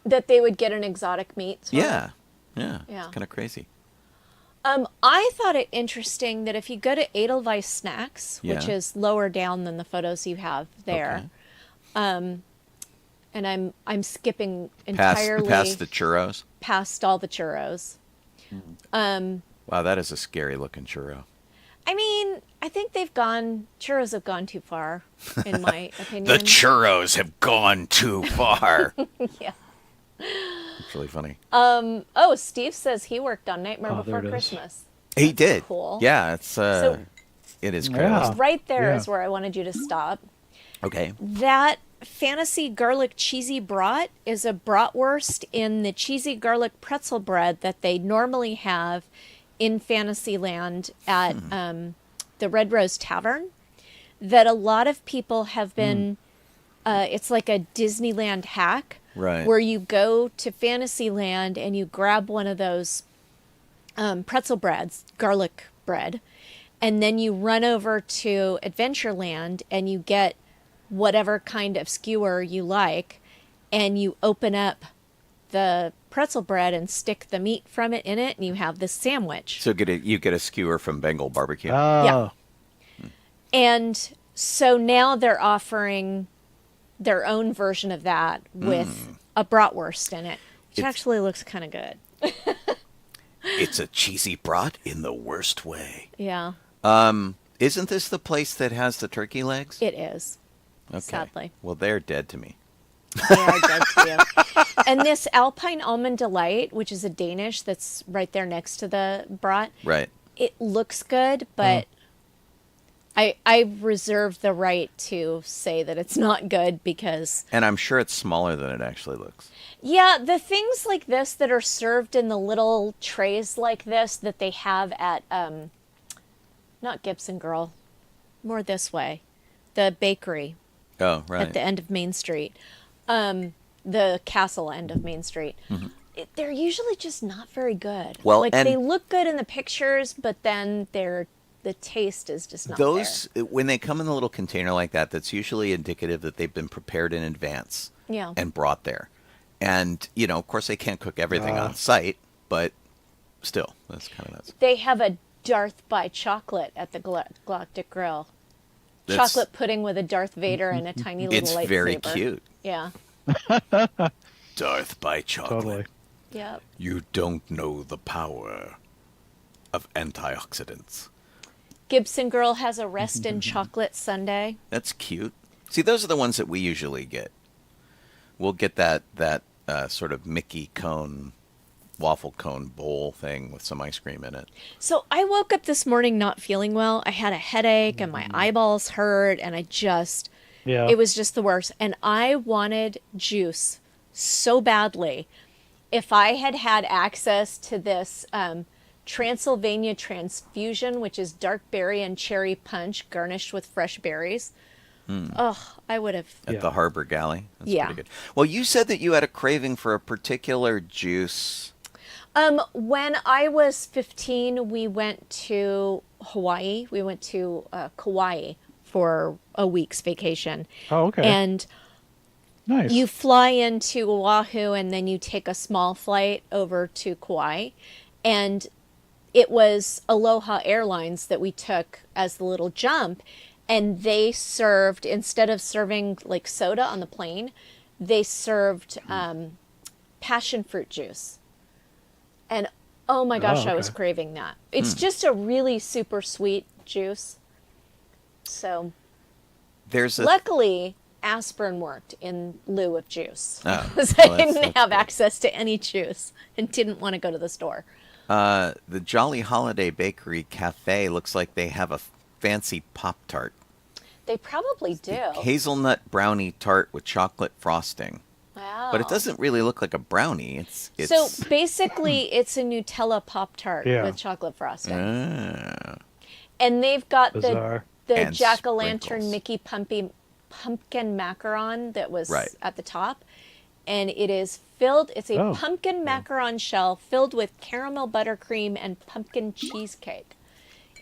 That they would get an exotic meat. sort of. Yeah, yeah. Yeah. It's kind of crazy. I thought it interesting that if you go to Edelweiss Snacks, which Yeah. is lower down than the photos you have there, and I'm skipping entirely Past the churros. past all the churros. Wow, that is a scary looking churro. I mean, I think churros have gone too far, in my opinion. The churros have gone too far. Yeah. It's really funny. Oh, Steve says he worked on Nightmare Oh, Before there it is. Christmas. He did. cool. Yeah, it's it is crazy. Yeah. Right there is Yeah. where I wanted you to stop. Okay. That fantasy garlic cheesy brat is a bratwurst in the cheesy garlic pretzel bread that they normally have in Fantasyland at the Red Rose Tavern. That a lot of people have been. It's like a Disneyland hack, Right. where you go to Fantasyland and you grab one of those pretzel breads, garlic bread, and then you run over to Adventureland and you get whatever kind of skewer you like, and you open up the pretzel bread and stick the meat from it in it, and you have this sandwich. So you get a skewer from Bengal Barbecue. Oh. And so now they're offering their own version of that with a bratwurst in it, which It's- actually looks kind of good. It's a cheesy brat in the worst way. Yeah, Isn't this the place that has the turkey legs? it is. Okay. Sadly. Well, they're dead to me. They are dead to you. And this Alpine Almond Delight, which is a Danish that's right there next to the brat, Right. it looks good, but I reserve the right to say that it's not good because, And I'm sure it's smaller than it actually looks. yeah, the things like this that are served in the little trays like this that they have at, not Gibson Girl, more this way, the bakery Oh, right. at the end of Main Street, the castle end of Main Street. They're usually just not very good. Well, like and- they look good in the pictures, but then the taste is just not Those, when they come in a little container like that, that's usually indicative that they've been prepared in advance there. Yeah. and brought there. And, of course, they can't cook everything on site, but still, that's kind of nuts. They have a Darth by chocolate at the Galactic Grill. That's- Chocolate pudding with a Darth Vader and a tiny little It's lightsaber. very cute. Yeah. Darth by chocolate. Totally. Yeah. You don't know the power of antioxidants. Gibson Girl has a rest in chocolate sundae. That's cute. See, those are the ones that we usually get. We'll get that sort of Mickey cone, waffle cone bowl thing with some ice cream in it. So I woke up this morning not feeling well. I had a headache and my eyeballs hurt, and Yeah. it was just the worst. And I wanted juice so badly. If I had had access to this Transylvania Transfusion, which is dark berry and cherry punch garnished with fresh berries, I would have. At the Harbor Galley. That's Yeah. pretty good. Well, you said that you had a craving for a particular juice. When I was 15, we went to Hawaii. We went to Kauai for a week's vacation. Oh, okay. And Nice. you fly into Oahu and then you take a small flight over to Kauai. And it was Aloha Airlines that we took as the little jump. And they served, instead of serving like soda on the plane, they served passion fruit juice. And oh my gosh, Oh, I was okay. craving that. It's just a really super sweet juice. So There's a luckily, aspirin worked in lieu of juice. Oh, Because well, I that's didn't have good. access to any juice and didn't want to go to the store. The Jolly Holiday Bakery Cafe looks like they have a fancy Pop-Tart. They probably do. Hazelnut brownie tart with chocolate frosting. Wow. But it doesn't really look like a brownie. It's So basically, it's a Nutella Pop Tart Yeah. with chocolate frosting. Ah. And they've got Bizarre. the And jack-o'-lantern sprinkles. Mickey pumpkin macaron that was Right. at the top. And it is filled, it's a Oh, pumpkin macaron shell filled with caramel buttercream and pumpkin cheesecake.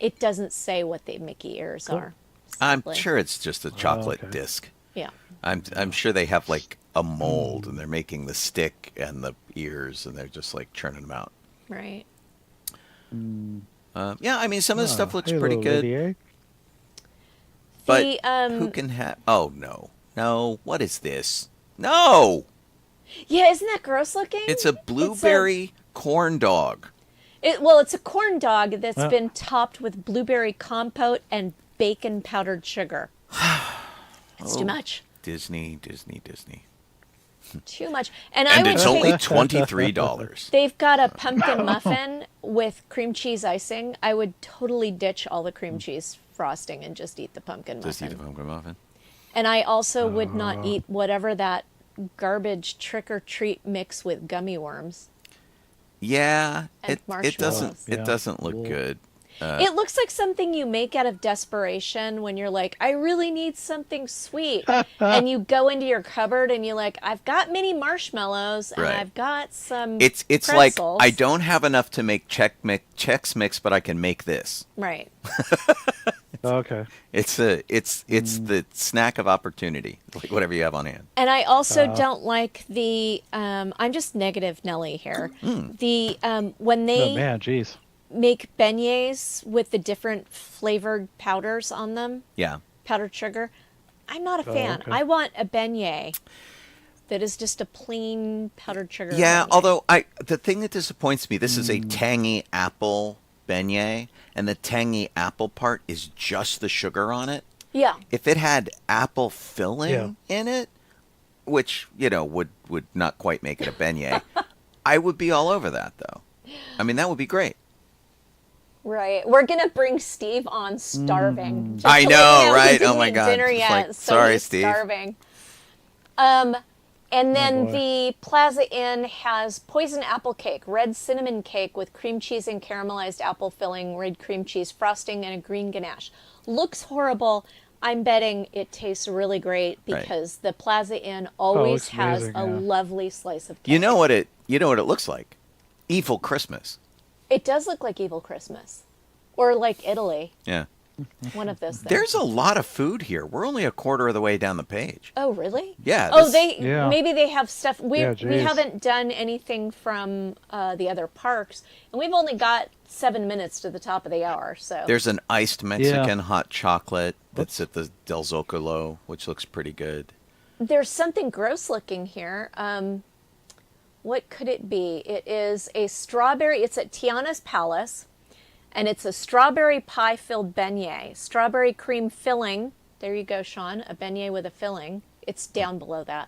It doesn't say what the Mickey ears are. I'm sadly. sure it's just a chocolate okay. disc. Yeah. I'm sure they have like a mold and they're making the stick and the ears and they're just like churning them out. Right. Yeah, I mean some of the stuff looks Hey, pretty little good, lady, eh? but The, who can have? Oh no! What is this? No! Yeah, isn't that gross looking? It's a blueberry corn dog. It's a corn dog that's Well- been topped with blueberry compote and bacon powdered sugar. It's too much. Disney. Too much. And I And would it's take, only $23. they've got a pumpkin muffin with cream cheese icing. I would totally ditch all the cream cheese frosting and just eat the pumpkin Just eat muffin. the pumpkin muffin. And I also would not eat whatever that garbage trick or treat mix with gummy worms. Yeah, And it doesn't marshmallows. it Yeah. doesn't look good. It looks like something you make out of desperation when you're like, I really need something sweet. And you go into your cupboard and you're like, I've got mini marshmallows and Right. I've got some It's like pretzels. I don't have enough to make Chex Mix, but I can make this. Right. Okay. It's the snack of opportunity, like whatever you have on hand. And I also don't like the, I'm just negative Nelly here. The, when they Oh man, jeez. make beignets with the different flavored powders on them, Yeah. powdered sugar, I'm not a fan. okay. I want a beignet that is just a plain powdered sugar. Yeah, beignet. although the thing that disappoints me, this is a tangy apple beignet, and the tangy apple part is just the sugar on it. Yeah. If it had apple filling Yeah. in it, which, would not quite make it a beignet, I would be all over that, though. I mean, that would be great. Right. We're going to bring Steve on starving. Just I to know, let you he right? didn't Oh my eat God. Dinner It's yet, like, so sorry, he's Steve. starving. And then boy. the Plaza Inn has poison apple cake, red cinnamon cake with cream cheese and caramelized apple filling, red cream cheese frosting, and a green ganache. Looks horrible. I'm betting it tastes really great Right. because the Plaza Inn always looks has amazing, a yeah. lovely slice of cake. You know what it looks like? Evil Christmas. It does look like Evil Christmas. Or like Italy. Yeah. One of those things. There's a lot of food here. We're only a quarter of the way down the page. Oh, really? Yeah. Oh, this- Yeah. maybe they have stuff. We Yeah, we geez. haven't done anything from the other parks, and we've only got 7 minutes to the top of the hour. So There's an iced Mexican hot chocolate that's at the Del Zocalo, which looks pretty good. there's something gross looking here. What could it be? It is a strawberry. It's at Tiana's Palace, and it's a strawberry pie filled beignet, strawberry cream filling. There you go, Sean. A beignet with a filling. It's down below that.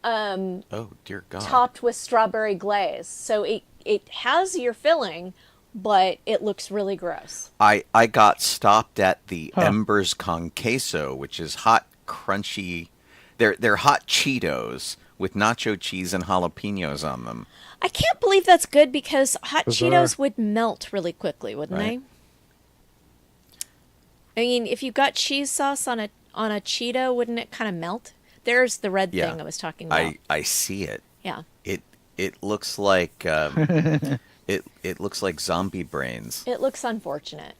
Oh, dear God. Topped with strawberry glaze. So it has your filling, but it looks really gross. I got stopped at the Embers con Queso, which is hot, crunchy. They're hot Cheetos with nacho cheese and jalapenos on them. I can't believe that's good because hot Bizarre. Cheetos would melt really quickly, wouldn't Right. they? I mean, if you got cheese sauce on a Cheeto, wouldn't it kind of melt? There's the red Yeah. thing I was talking about. I see it. Yeah. It looks like it looks like zombie brains. It looks unfortunate.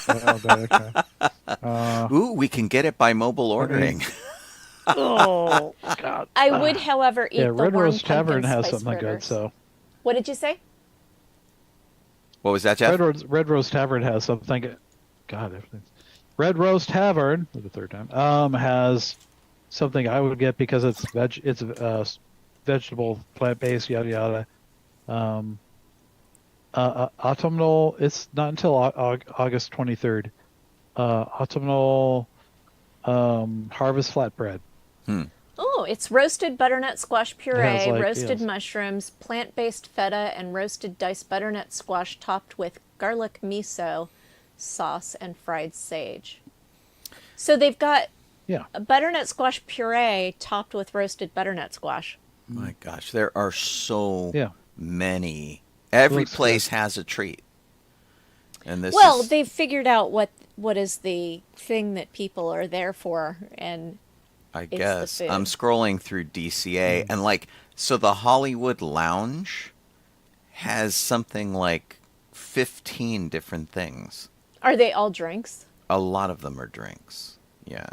Oh, okay. Ooh, we can get it by mobile ordering. Oh God. I would, however, eat Yeah, the Red warm Rose Tavern pumpkin has spice something good. fritters. So What did you say? What was that, Jeff? Red Rose Tavern has something. God, everything. Red Rose Tavern for the third time has something I would get because it's vegetable, plant based, yada yada. Autumnal. It's not until August 23rd. Autumnal harvest flatbread. Oh, it's roasted butternut squash puree, like, roasted yes. mushrooms, plant-based feta, and roasted diced butternut squash topped with garlic miso sauce and fried sage. So they've got Yeah. a butternut squash puree topped with roasted butternut squash. My gosh, there are so Yeah. many. Every Looks place has a treat. And this Well, is, they've figured out what is the thing that people are there for, and I the guess. food. I'm scrolling through DCA and like, so the Hollywood Lounge has something like 15 different things. are they all drinks? A lot of them are drinks. Yeah.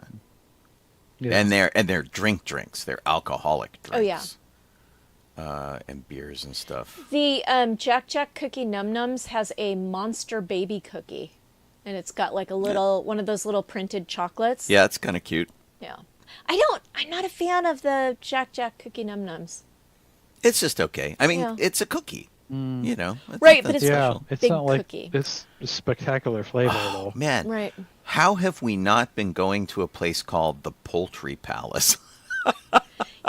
Yeah. And they're drinks. They're alcoholic drinks. Oh, yeah. And beers and stuff. The Jack Jack Cookie Num Nums has a monster baby cookie, and it's got like a little one of those little printed chocolates. Yeah, it's kind of cute. Yeah. I'm not a fan of the Jack Jack Cookie Num Nums. It's just okay. I mean, Yeah. it's a cookie. You know. It's Right, nothing but it's Yeah, special. it's Big not like cookie. it's a spectacular flavor though. Man, Right. how have we not been going to a place called the Poultry Palace?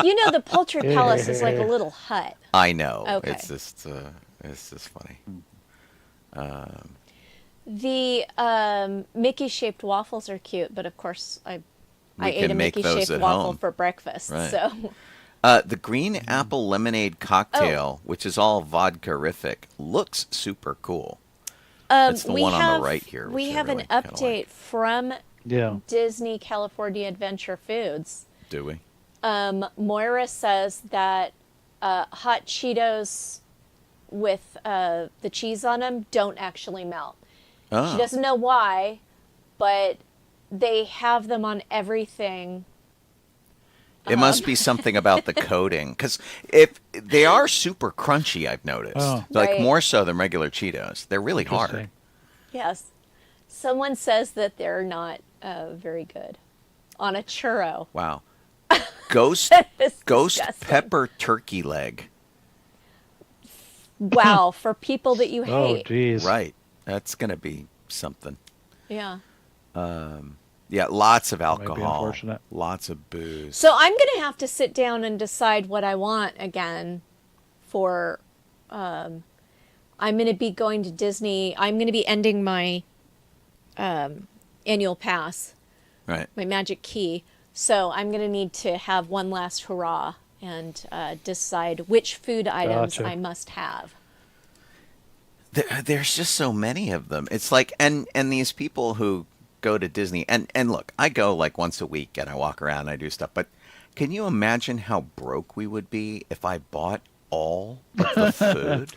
You know, the Poultry Palace is like a little hut. I know. Okay. It's just funny. The Mickey-shaped waffles are cute, but of course I We ate a can make those Mickey-shaped at waffle home. for breakfast. Right. So The green apple lemonade cocktail, which is all vodka-rific, looks super cool. It's the one on the right here. We which I have really an kinda update like. from Yeah. Disney California Adventure Foods. Do we? Moira says that hot Cheetos with the cheese on them don't actually melt. Oh. She doesn't know why, but they have them on everything. It must be something about the coating, because if they are super crunchy, I've noticed, Oh. like Right. more so than regular Cheetos. They're really hard. Interesting. Yes. Someone says that they're not very good on a churro. Wow. Ghost It's ghost disgusting. pepper turkey leg. Wow, for people that you Oh, hate. geez. Right. That's gonna be something. Yeah. Yeah, lots of be alcohol, unfortunate. lots of booze. So I'm going to have to sit down and decide what I want again for I'm going to be going to Disney. I'm going to be ending my annual pass, Right. my magic key. So I'm going to need to have one last hurrah and decide which food items Gotcha. I must have. There's just so many of them. It's like, and these people who go to Disney, and look, I go like once a week and I walk around and I do stuff, but can you imagine how broke we would be if I bought all of the food?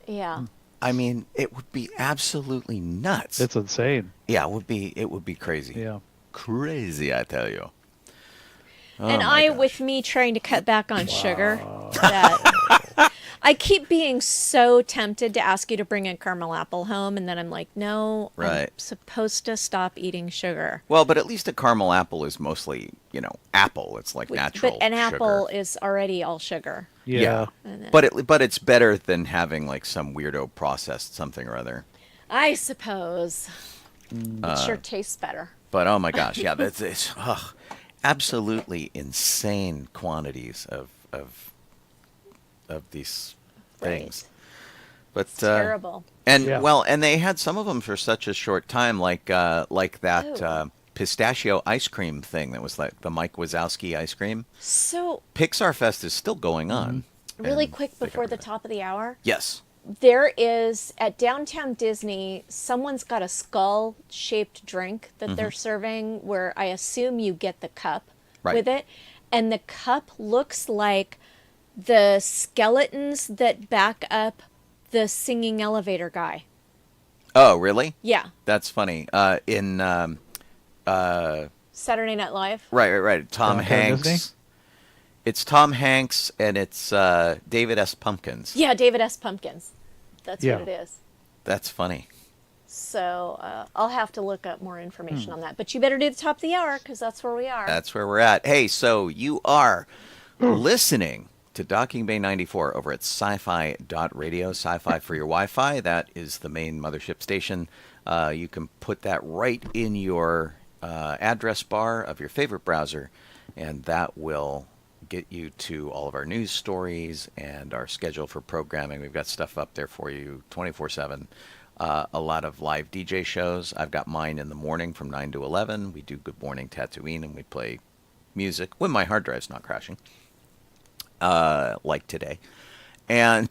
Yeah. I mean, it would be absolutely nuts. It's insane. Yeah, it would be crazy. Yeah. Crazy, I tell you. Oh and my I, gosh. with me trying to cut back on sugar, that I keep being so tempted to ask you to bring a caramel apple home, and then I'm like, no, I'm Right. supposed to stop eating sugar. Well, but at least a caramel apple is mostly, apple. It's like natural But an apple sugar. is already all sugar. Yeah. And then- But it's better than having like some weirdo processed something or other. I suppose. It sure tastes better. But oh my gosh, yeah, it's absolutely insane quantities of these things. But It's terrible. And Yeah. well, and they had some of them for such a short time, like that Ooh. pistachio ice cream thing that was like the Mike Wazowski ice cream. So, Pixar Fest is still going on. really and quick they before the covered it. top of the hour, Yes. there is at Downtown Disney, someone's got a skull shaped drink that they're serving where I assume you get the cup Right. with it. And the cup looks like the skeletons that back up the singing elevator guy. Oh, really? Yeah. That's funny. In Saturday Night Live. right. Tom Downtown Hanks. Disney? It's Tom Hanks and it's David S. Pumpkins. Yeah, David S. Pumpkins. That's Yeah. what it is. That's funny. So I'll have to look up more information on that. But you better do the top of the hour because that's where we are. That's where we're at. Hey, so you are listening to Docking Bay 94 over at sci-fi.radio, sci-fi for your Wi-Fi. That is the main mothership station. You can put that right in your address bar of your favorite browser, and that will get you to all of our news stories and our schedule for programming. We've got stuff up there for you 24/7. A lot of live DJ shows. I've got mine in the morning from 9 to 11. We do Good Morning Tatooine, and we play music when my hard drive's not crashing, like today. And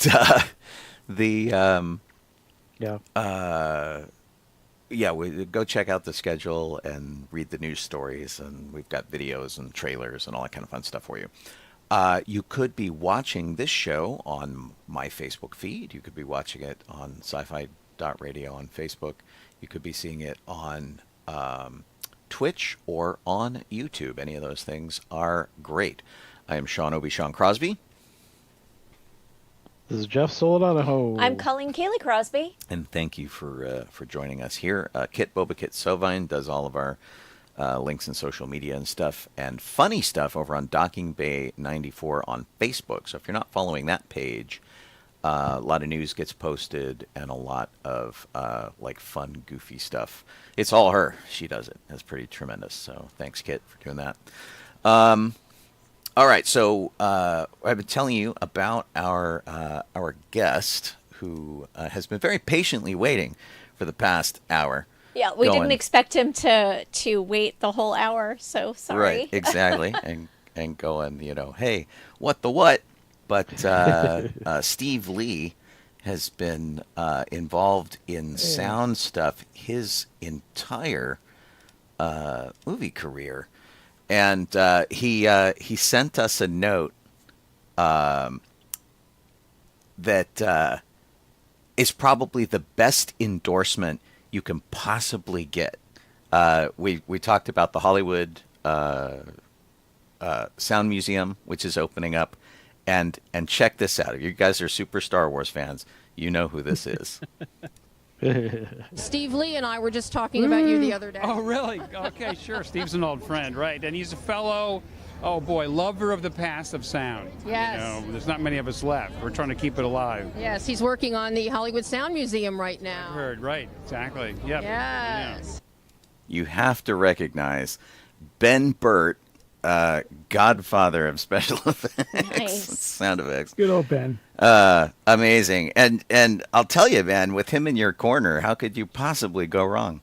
we go check out the schedule and read the news stories, and we've got videos and trailers and all that kind of fun stuff for you. You could be watching this show on my Facebook feed. You could be watching it on sci-fi.radio on Facebook. You could be seeing it on Twitch or on YouTube. Any of those things are great. I am Sean Obi-Shawn Crosby. This is Jeff Donoho. I'm Colleen Kaylee Crosby. And thank you for joining us here. Kit Boba-Kit Sovine does all of our links and social media and stuff, and funny stuff over on Docking Bay 94 on Facebook. So if you're not following that page, a lot of news gets posted and a lot of like fun, goofy stuff. It's all her. She does it. It's pretty tremendous. So thanks, Kit, for doing that. All right, so I've been telling you about our guest who has been very patiently waiting for the past hour. Yeah, we didn't expect him to wait the whole hour, so sorry. Right, exactly, and going, hey, what the what? But Steve Lee has been involved in sound stuff his entire movie career. And he sent us a note that is probably the best endorsement you can possibly get. We talked about the Hollywood Sound Museum, which is opening up, and check this out. If you guys are super Star Wars fans, you know who this is. Steve Lee and I were just talking about you the other day. Oh, really? Okay, sure. Steve's an old friend, right? And he's a fellow, lover of the past of sound. Yes. There's not many of us left. We're trying to keep it alive. Yes, he's working on the Hollywood Sound Museum right now. I heard, right, exactly. Yep. Yes. You have to recognize Ben Burt, godfather of special effects, Nice. sound effects. Good old Ben. Amazing. And I'll tell you, man, with him in your corner, how could you possibly go wrong?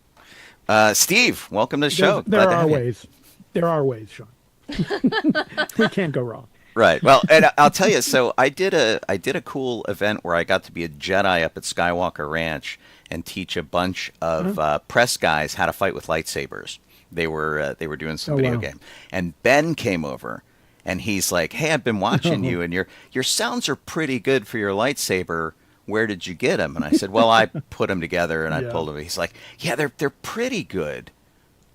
Steve, welcome to the show. There are ways. There are ways, Sean. We can't go wrong. Right. Well, and I'll tell you, so I did a cool event where I got to be a Jedi up at Skywalker Ranch and teach a bunch of press guys how to fight with lightsabers. They were doing some video game, and Ben came over, and he's like, "Hey, I've been watching you, and your sounds are pretty good for your lightsaber. Where did you get them?" And I said, "Well, I put them together, and I pulled them." He's like, "Yeah, they're pretty good,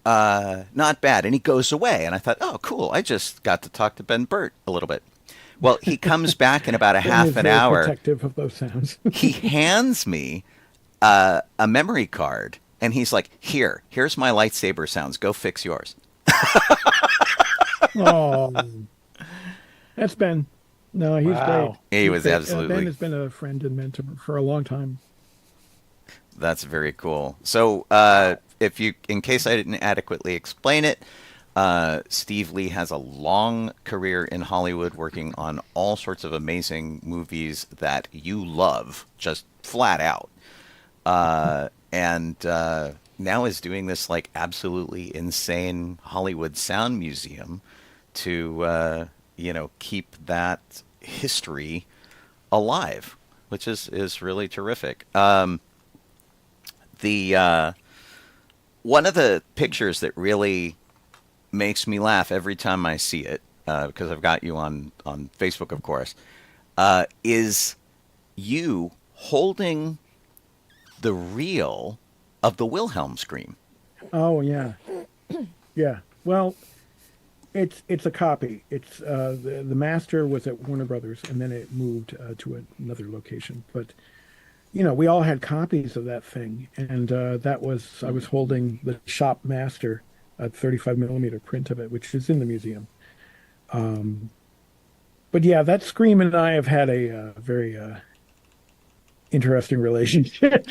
not bad." And he goes away, and I thought, "Oh, cool! I just got to talk to Ben Burt a little bit." Well, he comes back in about a half an hour. Protective of those sounds. He hands me a memory card. And he's like, here's my lightsaber sounds. Go fix yours. Oh, that's Ben. No, he's great. He was absolutely. Ben has been a friend and mentor for a long time. That's very cool. So, in case I didn't adequately explain it, Steve Lee has a long career in Hollywood working on all sorts of amazing movies that you love, just flat out. And now is doing this like absolutely insane Hollywood Sound Museum to keep that history alive, which is really terrific. One of the pictures that really makes me laugh every time I see it, because I've got you on Facebook, of course, is you holding the reel of the Wilhelm scream. Oh yeah, yeah. Well, it's a copy. It's the master was at Warner Brothers, and then it moved to another location. But we all had copies of that thing, and I was holding the shop master, a 35 millimeter print of it, which is in the museum. But yeah, that Scream and I have had a very interesting relationship.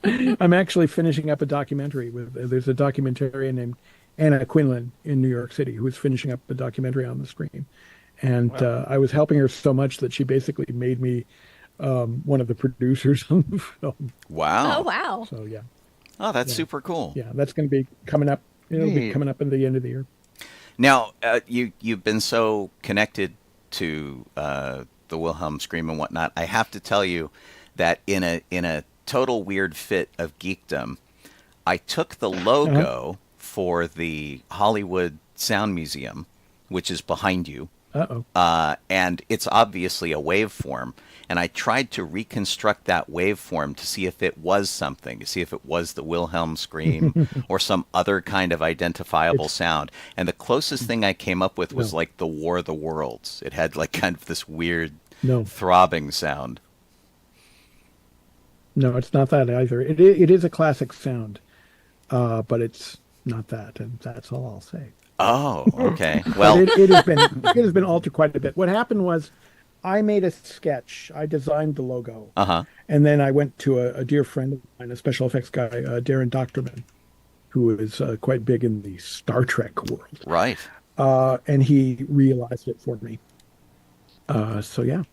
I'm actually finishing up a documentary there's a documentarian named Anna Quinlan in New York City who is finishing up a documentary on the Scream. And I was helping her so much that she basically made me one of the producers on the film. Wow. Oh, wow. So yeah. Oh, that's super cool. Yeah, that's going to be coming up. It'll be coming up at the end of the year. Now, you've been so connected to the Wilhelm Scream and whatnot. I have to tell you that in a total weird fit of geekdom, I took the logo for the Hollywood Sound Museum, which is behind you. And it's obviously a waveform. And I tried to reconstruct that waveform to see if it was something, to see if it was the Wilhelm Scream or some other kind of identifiable sound. And the closest thing I came up with was like the War of the Worlds. It had like kind of this weird throbbing sound. No, it's not that either. It is a classic sound, but it's not that, and that's all I'll say. Oh, okay. Well, it has been altered quite a bit. What happened was, I made a sketch. I designed the logo, and then I went to a dear friend of mine, a special effects guy, Darren Doctorman, who is quite big in the Star Trek world. Right. And he realized it for me. So yeah.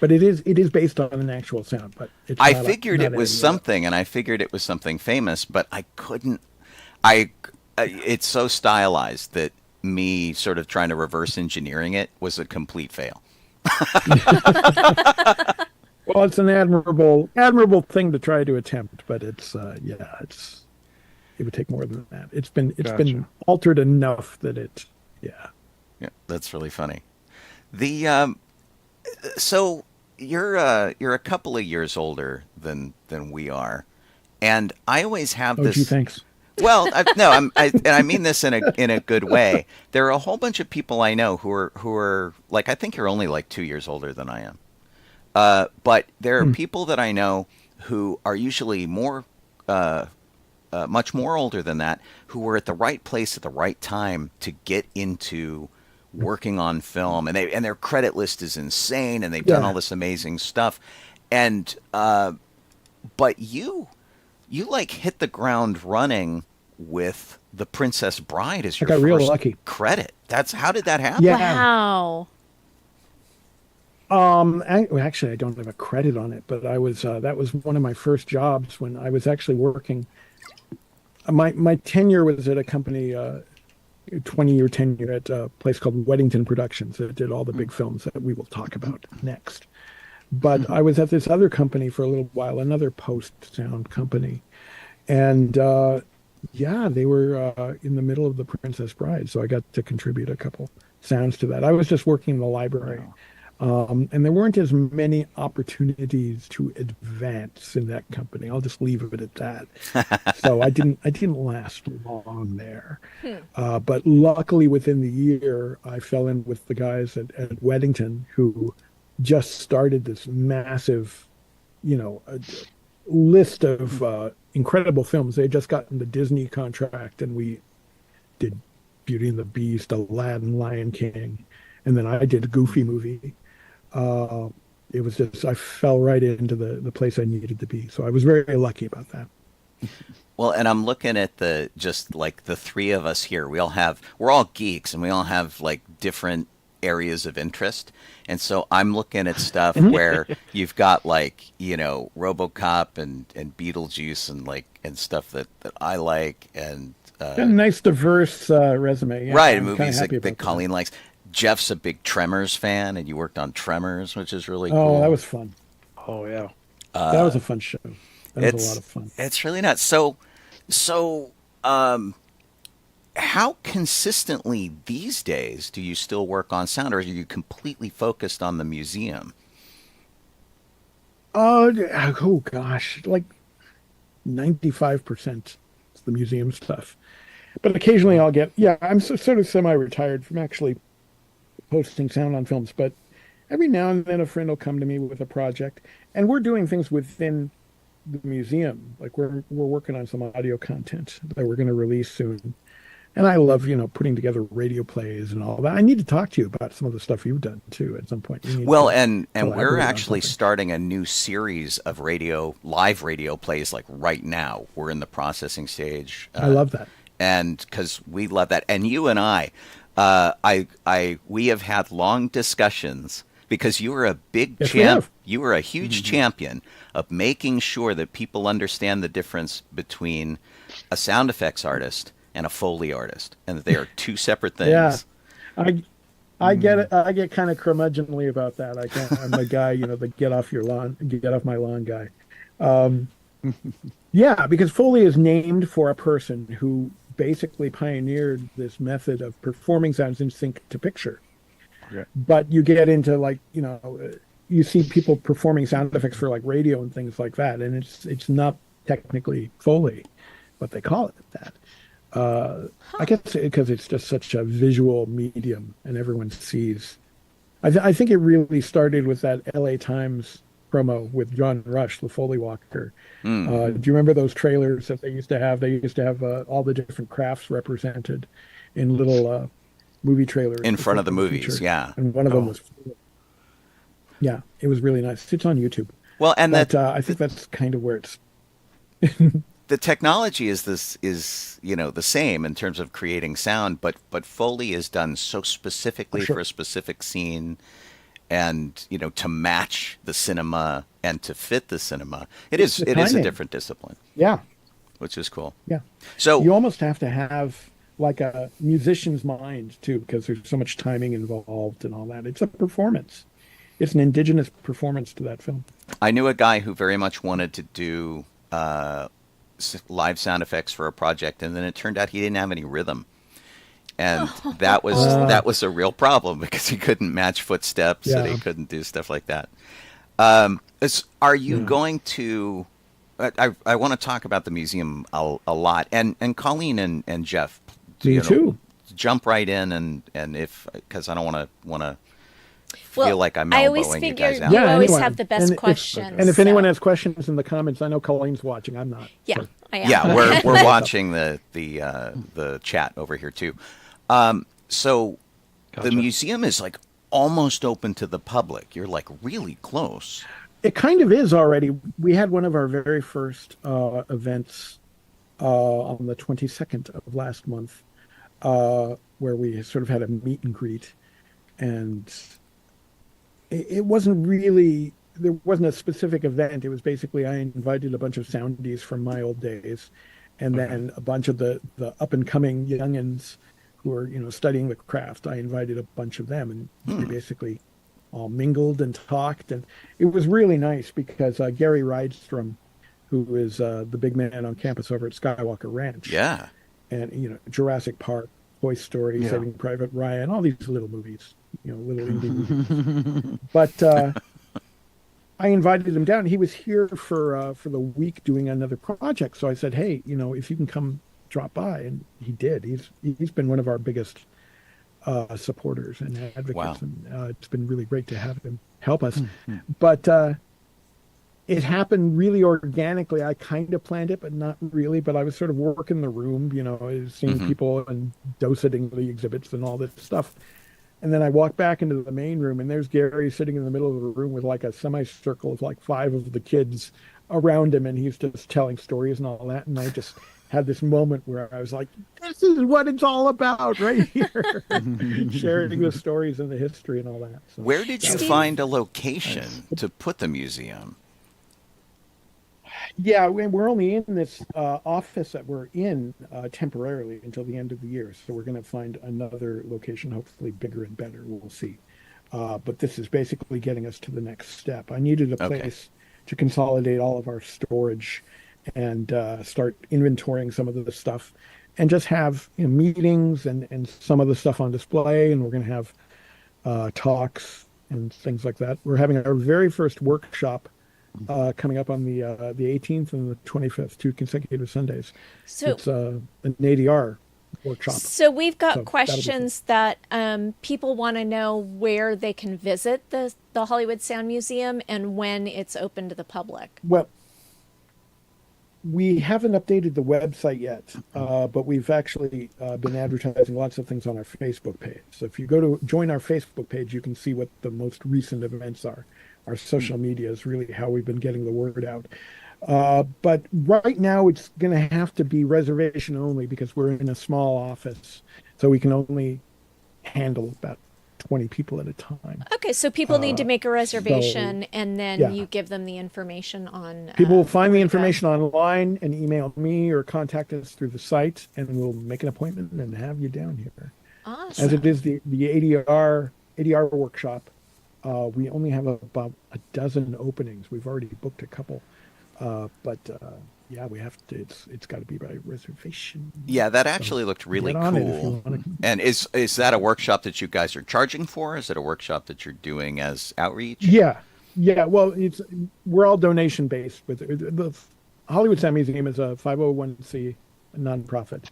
But it is based on an actual sound. But it's I figured it was something, and I figured it was something famous, but I couldn't. It's so stylized that me sort of trying to reverse engineering it was a complete fail. Well, it's an admirable thing to try to attempt, but it would take more than that. It's been altered enough that yeah, that's really funny. So you're a couple of years older than we are, and I always have this. Gee, thanks. Well, and I mean this in a good way. There are a whole bunch of people I know who are like, I think you're only like 2 years older than I am. But there are people that I know who are usually much more older than that, who were at the right place at the right time to get into working on film, and their credit list is insane, and they've done all this amazing stuff, and but you like hit the ground running with The Princess Bride as your I got real first lucky. credit. How did that happen? Yeah. Wow. Actually, I don't have a credit on it, but that was one of my first jobs when I was actually working. My tenure was at a company, 20-year tenure at a place called Weddington Productions that did all the big films that we will talk about next. But I was at this other company for a little while, another post-sound company. And they were in the middle of The Princess Bride, so I got to contribute a couple sounds to that. I was just working in the library. And there weren't as many opportunities to advance in that company. I'll just leave it at that. So I didn't last long there. But luckily within the year, I fell in with the guys at Weddington who just started this massive, list of incredible films. They had just gotten the Disney contract, and we did Beauty and the Beast, Aladdin, Lion King, and then I did a Goofy movie. It was just, I fell right into the place I needed to be. So I was very lucky about that. Well, and I'm looking at just like the three of us here. We're all geeks, and we all have like different areas of interest. And so I'm looking at stuff where you've got like, RoboCop and Beetlejuice and stuff that I like, and a nice diverse resume. Yeah, right, I'm movies happy that Colleen likes. Jeff's a big Tremors fan, and you worked on Tremors, which is really cool. Oh, that was fun. Oh yeah, that was a fun show. That was a lot of fun. It's really nuts. So, how consistently these days do you still work on sound, or are you completely focused on the museum? Oh gosh, like 95% is the museum stuff. But occasionally I'll get, I'm sort of semi-retired from actually posting sound on films, but every now and then a friend will come to me with a project, and we're doing things within the museum. Like we're working on some audio content that we're going to release soon. And I love, putting together radio plays and all that. I need to talk to you about some of the stuff you've done too at some point. Well, and we're collaborate on actually something. starting a new series of live radio plays like right now. We're in the processing stage. I love that. And because we love that. And you and we have had long discussions because you were a big Yes, we have. you were a huge champion of making sure that people understand the difference between a sound effects artist and a Foley artist, and that they are two separate things. Yeah. I get it. I get kind of curmudgeonly about that. I'm the guy, the get off my lawn guy. Yeah, because Foley is named for a person who basically pioneered this method of performing sounds in sync to picture. Okay. But you get into you see people performing sound effects for like radio and things like that, and it's not technically Foley, but they call it that. I guess because it's just such a visual medium, and everyone sees. I think it really started with that L.A. Times promo with John Rush, the Foley Walker. Do you remember those trailers that they used to have? They used to have all the different crafts represented in little movie trailers In front of the movies, featured. yeah. And one of them was. Yeah, it was really nice. It's on YouTube. Well, and but, I think that's kind of where it's. The technology is the same in terms of creating sound, but Foley is done so specifically for a specific scene, and to match the cinema and to fit the cinema. It is a different discipline. Yeah, which is cool. Yeah, so you almost have to have like a musician's mind too, because there's so much timing involved and all that. It's a performance. It's an indigenous performance to that film. I knew a guy who very much wanted to do live sound effects for a project, and then it turned out he didn't have any rhythm, and that was a real problem because he couldn't match footsteps and he couldn't do stuff like that. Are you going to? I want to talk about the museum a lot, and Colleen and Jeff. Me too. Jump right in and if because I don't want to. Feel like I'm I always elbowing figure you guys out. you always have the best and questions. If anyone has questions in the comments, I know Colleen's watching. I'm not. Yeah, so. I am. Yeah, we're watching the chat over here too. So the museum is like almost open to the public. You're like really close. It kind of is already. We had one of our very first events on the 22nd of last month, where we sort of had a meet and greet, and it wasn't really, there wasn't a specific event. It was basically I invited a bunch of soundies from my old days, and then a bunch of the up and coming youngins who are studying the craft. I invited a bunch of them, and we basically all mingled and talked, and it was really nice because Gary Rydstrom, who is the big man on campus over at Skywalker Ranch, and Jurassic Park, Toy Story, Saving Private Ryan, all these little movies, little indie movies. But I invited him down. He was here for the week doing another project. So I said, hey, if you can come drop by, and he did. He's been one of our biggest supporters and advocates, wow. And it's been really great to have him help us. But it happened really organically. I kind of planned it, but not really. But I was sort of working the room, seeing people and doseting the exhibits and all this stuff. And then I walked back into the main room, and there's Gary sitting in the middle of the room with like a semicircle of like 5 of the kids around him, and he's just telling stories and all that. And I just had this moment where I was like, this is what it's all about right here. Sharing the stories and the history and all that. So, where did you find a location to put the museum? Yeah, we're only in this office that we're in temporarily until the end of the year. So we're going to find another location, hopefully bigger and better. We'll see. But this is basically getting us to the next step. I needed a place to consolidate all of our storage and start inventorying some of the stuff and just have meetings and some of the stuff on display. And we're going to have talks and things like that. We're having our very first workshop coming up on the 18th and the 25th, 2 consecutive Sundays. So it's an ADR workshop. So we've got questions that people want to know where they can visit the Hollywood Sound Museum and when it's open to the public. Well, We haven't updated the website yet, but we've actually been advertising lots of things on our Facebook page. So if you go to join our Facebook page, you can see what the most recent events are. Our social media is really how we've been getting the word out. But right now it's going to have to be reservation only because we're in a small office, so we can only handle about 20 people at a time. Okay, so people need to make a reservation, and then you give them the information on... People will find the information online and email me or contact us through the site, and we'll make an appointment and have you down here. Awesome. As it is the ADR workshop, we only have about a dozen openings. We've already booked a couple. But we have to. It's got to be by reservation. Yeah, that actually looked really cool. And is that a workshop that you guys are charging for? Is it a workshop that you're doing as outreach? Yeah. Well, we're all donation based. With the Hollywood Sound Museum is a 501c nonprofit.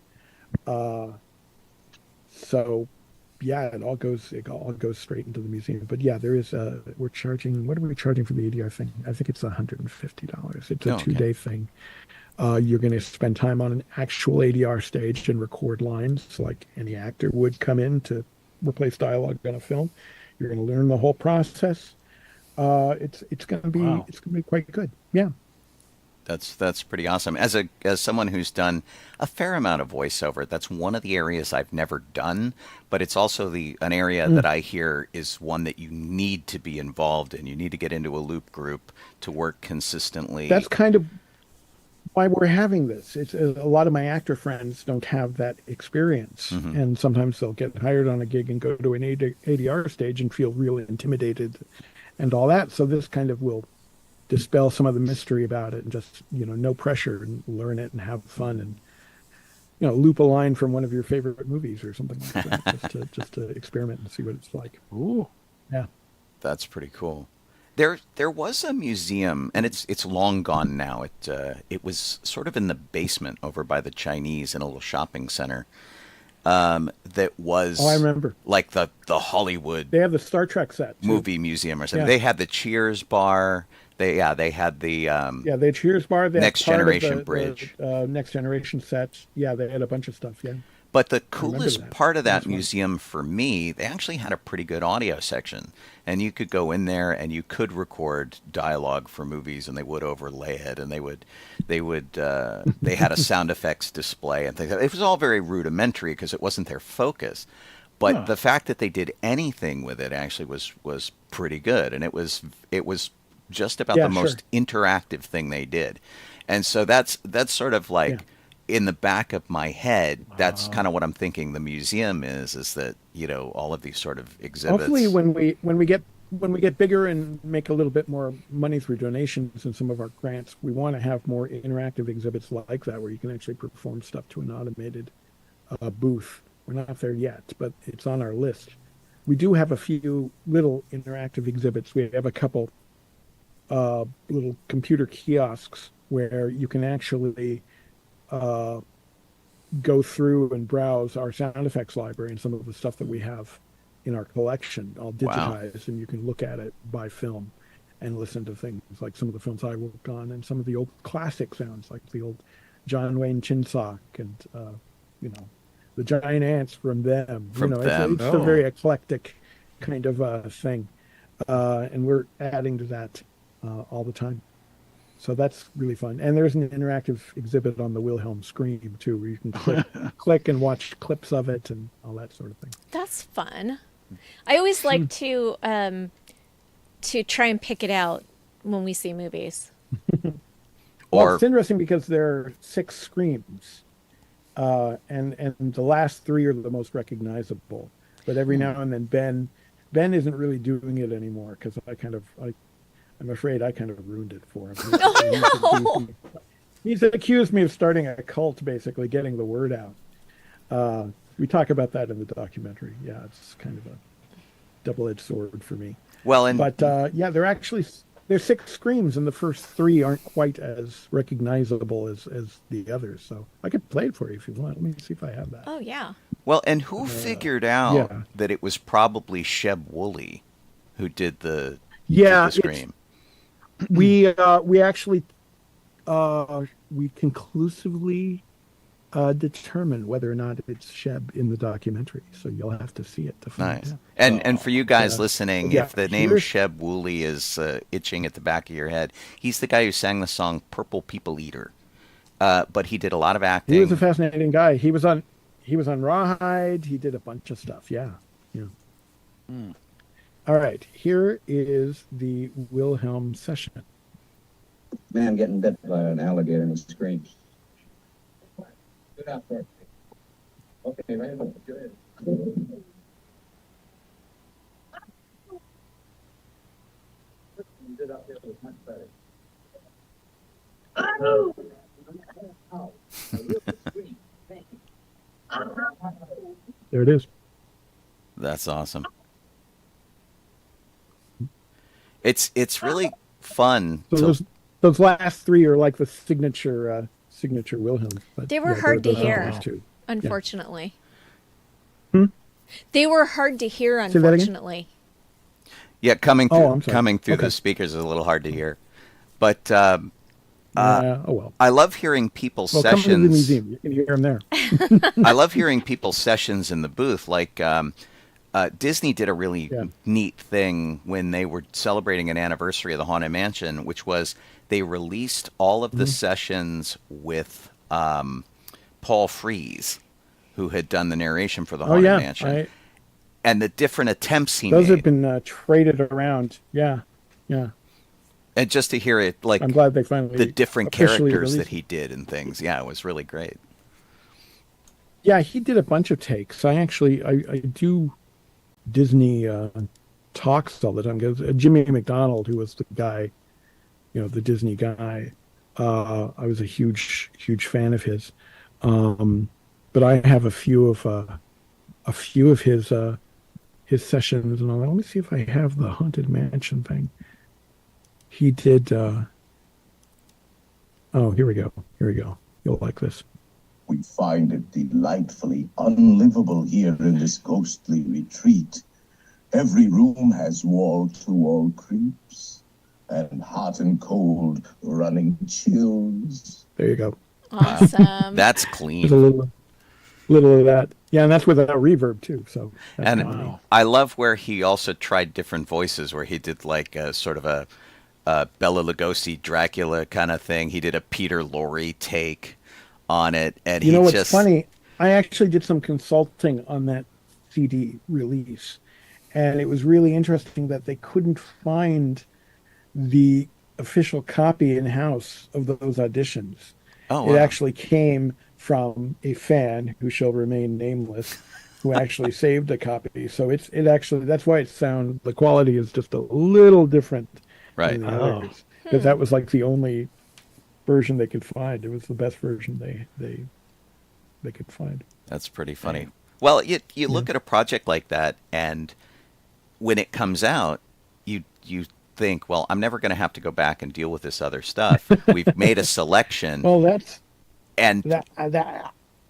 So yeah, it all goes straight into the museum. But yeah, there is we're charging. What are we charging for the ADR thing? I think it's $150. It's a 2-day thing. You're going to spend time on an actual ADR stage and record lines like any actor would come in to replace dialogue on a film. You're going to learn the whole process. It's going to be quite good. Yeah. That's pretty awesome. As someone who's done a fair amount of voiceover, that's one of the areas I've never done, but it's also an area that I hear is one that you need to be involved in. You need to get into a loop group to work consistently. That's kind of why we're having this. It's a lot of my actor friends don't have that experience, and sometimes they'll get hired on a gig and go to an ADR stage and feel real intimidated and all that. So this kind of will dispel some of the mystery about it and just, no pressure and learn it and have fun and, loop a line from one of your favorite movies or something like that, just to experiment and see what it's like. Ooh. Yeah. That's pretty cool. There was a museum, and it's long gone now. It was sort of in the basement over by the Chinese in a little shopping center. That was I remember, like the Hollywood. They have the Star Trek set too. Movie museum or something. Yeah. They had the Cheers bar. They had the the Cheers bar. They Next Generation Bridge. Next Generation sets. Yeah, they had a bunch of stuff. Yeah. But the coolest part of that museum for me, they actually had a pretty good audio section, and you could go in there and you could record dialogue for movies, and they would overlay it, and they had a sound effects display and things. It was all very rudimentary because it wasn't their focus, but the fact that they did anything with it actually was pretty good, and it was just about the most interactive thing they did, and so that's sort of like. Yeah. In the back of my head, that's kind of what I'm thinking the museum is that, all of these sort of exhibits. Hopefully when we get bigger and make a little bit more money through donations and some of our grants, we want to have more interactive exhibits like that where you can actually perform stuff to an automated booth. We're not there yet, but it's on our list. We do have a few little interactive exhibits. We have a couple little computer kiosks where you can actually go through and browse our sound effects library and some of the stuff that we have in our collection, all digitized, and you can look at it by film and listen to things like some of the films I worked on and some of the old classic sounds like the old John Wayne Chinsock and the giant ants from them. It's a very eclectic kind of thing, and we're adding to that all the time. So that's really fun. And there's an interactive exhibit on the Wilhelm Scream, too, where you can click and watch clips of it and all that sort of thing. That's fun. I always like to try and pick it out when we see movies. Well, it's interesting because there are 6 screams, and the last 3 are the most recognizable. But every now and then Ben isn't really doing it anymore because I'm afraid I kind of ruined it for him. He's accused me of starting a cult, basically, getting the word out. We talk about that in the documentary. Yeah, it's kind of a double-edged sword for me. But there's 6 screams, and the first 3 aren't quite as recognizable as the others. So I could play it for you if you want. Let me see if I have that. Oh, yeah. Well, and who figured out that it was probably Sheb Woolley who did the scream? We actually we conclusively determine whether or not it's Sheb in the documentary. So you'll have to see it to find Nice. out. And for you guys listening, yeah, if the name here's- Sheb Woolley is itching at the back of your head, he's the guy who sang the song "Purple People Eater." But he did a lot of acting. He was a fascinating guy. He was on Rawhide. He did a bunch of stuff. Yeah. All right. Here is the Wilhelm session. Man getting bit by an alligator and screams. Good out there. Okay, right. Good. You did out there was much better. There it is. That's awesome. It's really fun. So those last three are like the signature Wilhelm. But They were hard to those are hear, those two. unfortunately. Hmm? They were hard to hear, Say that again? unfortunately. Yeah, coming I'm through sorry. the Okay. speakers is a little hard to hear. But oh well. I love hearing people's Well, come to the sessions. museum. You can hear them there. I love hearing people's sessions in the booth. Like Disney did a really neat thing when they were celebrating an anniversary of the Haunted Mansion, which was they released all of the sessions with Paul Frees, who had done the narration for the Haunted Mansion, and the different attempts he Those made. have been traded around. Yeah. And just to hear it, like, I'm glad they finally the different officially characters released that he did and things. Yeah, it was really great. Yeah, he did a bunch of takes. I do Disney talks all the time. Because Jimmy McDonald, who was the guy, the Disney guy, I was a huge fan of his. But I have a few of his sessions and all that. Let me see if I have the Haunted Mansion thing. He did. Here we go. You'll like this. We find it delightfully unlivable here in this ghostly retreat. Every room has wall-to-wall creeps, and hot and cold running chills. There you go. Awesome. That's clean. There's a little of that. Yeah, and that's without reverb too. So that's And kinda I love where he also tried different voices, where he did like a sort of a Bela Lugosi Dracula kind of thing. He did a Peter Lorre take on it, and You know what's just funny? I actually did some consulting on that CD release, and it was really interesting that they couldn't find the official copy in house of those auditions. Oh, It wow. actually came from a fan who shall remain nameless, who actually saved a copy. So it actually, that's why the quality is just a little different Right. than the others, because that was like the only version they could find. It was the best version they could find. That's pretty funny. Well, you look at a project like that, and when it comes out, you think, well, I'm never going to have to go back and deal with this other stuff. We've made a selection. Well, and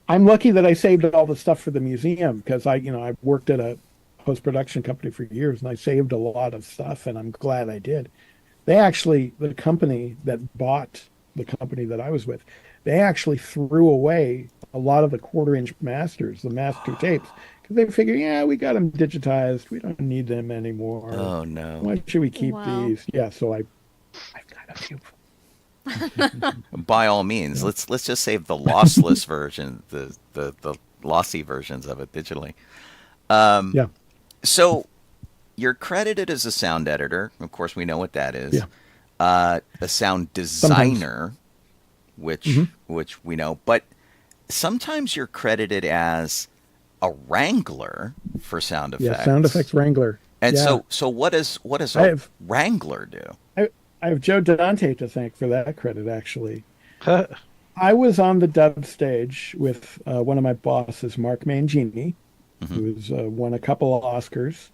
I'm lucky that I saved all the stuff for the museum, because I worked at a post-production company for years, and I saved a lot of stuff, and I'm glad I did. The company that bought the company that I was with, they actually threw away a lot of the 1/4-inch masters, the master tapes, because they figured, we got them digitized. We don't need them anymore. Oh, no. Why should we keep Wow. these? Yeah, so I've got a few. by all means, let's just save the lossless version, the lossy versions of it digitally. Yeah. So you're credited as a sound editor. Of course, we know what that is. Yeah. A sound designer, which we know. But sometimes you're credited as a wrangler for sound effects. Yeah, sound effects wrangler. And Yeah. so what does I a have- wrangler do? I have Joe Dante to thank for that credit, actually. I was on the dub stage with one of my bosses, Mark Mangini, who's won a couple of Oscars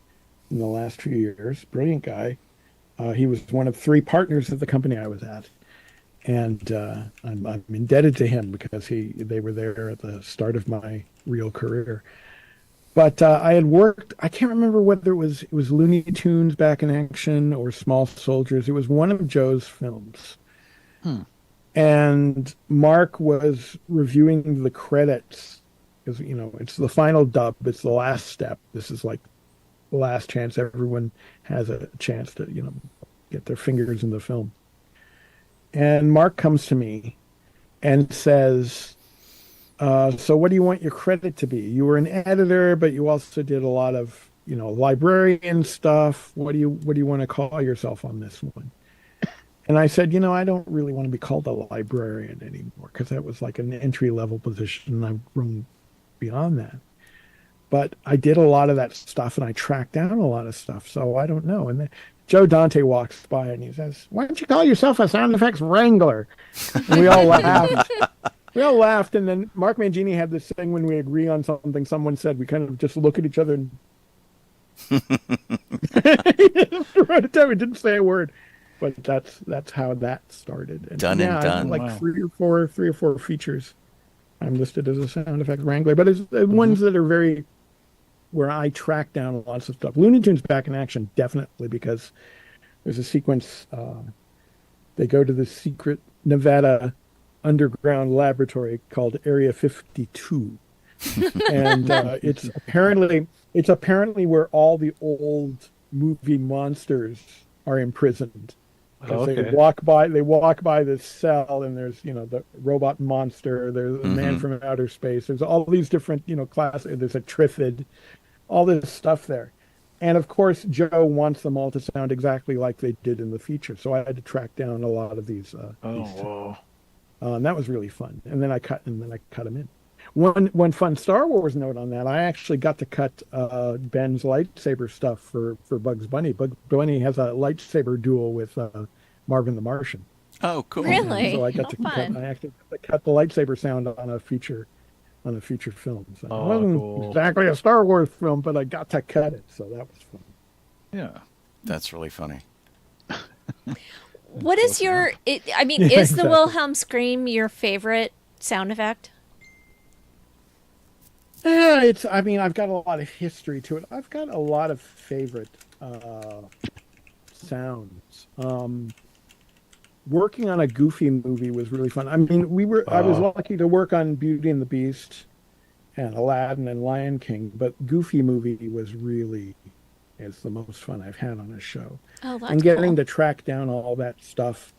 in the last few years. Brilliant guy. He was one of 3 partners at the company I was at. And I'm indebted to him because they were there at the start of my real career. But I had worked, I can't remember whether it was Looney Tunes Back in Action or Small Soldiers. It was one of Joe's films. And Mark was reviewing the credits because, it's the final dub. It's the last step. This is like the last chance everyone has a chance to, get their fingers in the film. And Mark comes to me and says, so what do you want your credit to be? You were an editor, but you also did a lot of, librarian stuff. What do you want to call yourself on this one? And I said, I don't really want to be called a librarian anymore because that was like an entry-level position, and I've grown beyond that. But I did a lot of that stuff, and I tracked down a lot of stuff, so I don't know. And then Joe Dante walks by, and he says, why don't you call yourself a sound effects wrangler? And we all laughed. We all laughed, and then Mark Mangini had this thing when we agree on something someone said, we kind of just look at each other and he didn't say a word. But that's how that started. And done. Like wow. three or four features I'm listed as a sound effects wrangler, but it's ones that are where I track down lots of stuff. Looney Tunes Back in Action, definitely, because there's a sequence, they go to the secret Nevada underground laboratory called Area 52. And it's apparently where all the old movie monsters are imprisoned. They walk by this cell, and there's the robot monster, there's a man from outer space, there's all these different classes, there's a Trifid, all this stuff there. And of course Joe wants them all to sound exactly like they did in the feature, so I had to track down a lot of these and that was really fun. And then I cut them in. One fun Star Wars note on that, I actually got to cut Ben's lightsaber stuff for Bugs Bunny. Bugs Bunny has a lightsaber duel with Marvin the Martian. Oh, cool! Really? So I got to cut the lightsaber sound on a feature film. So it wasn't exactly a Star Wars film, but I got to cut it, so that was fun. Yeah, that's really funny. What is your? Is the Wilhelm scream your favorite sound effect? I've got a lot of history to it. I've got a lot of favorite sounds. Working on a Goofy movie was really fun. I was lucky to work on Beauty and the Beast and Aladdin and Lion King, but Goofy movie was really the most fun I've had on a show. Oh, that's and getting cool. to track down all that stuff.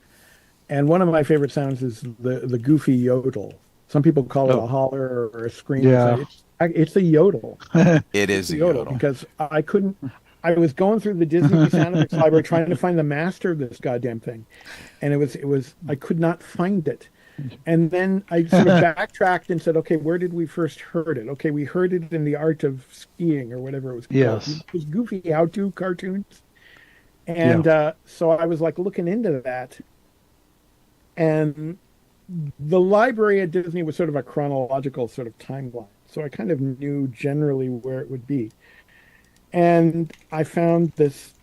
And one of my favorite sounds is the Goofy yodel. Some people call it a holler or a scream. Yeah. It's a yodel. It is a yodel. Because I was going through the Disney sound effects library trying to find the master of this goddamn thing. And it was I could not find it. And then I sort of backtracked and said, okay, where did we first heard it? Okay, we heard it in The Art of Skiing or whatever it was called. Yes. It was Goofy how-to cartoons. And so I was like looking into that. And the library at Disney was sort of a chronological sort of timeline. So I kind of knew generally where it would be. And I found this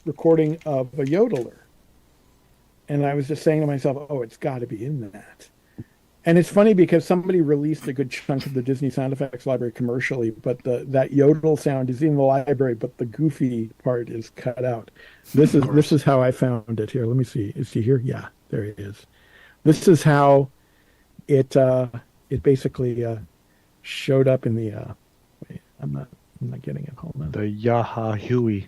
recording of a yodeler. And I was just saying to myself, oh, it's got to be in that. And it's funny because somebody released a good chunk of the Disney sound effects library commercially, but that yodel sound is in the library, but the Goofy part is cut out. This is how I found it here. Let me see. Is he here? Yeah, there he is. This is how it basically showed up in the. Wait, I'm not getting it. Hold on. The Yaha Huey.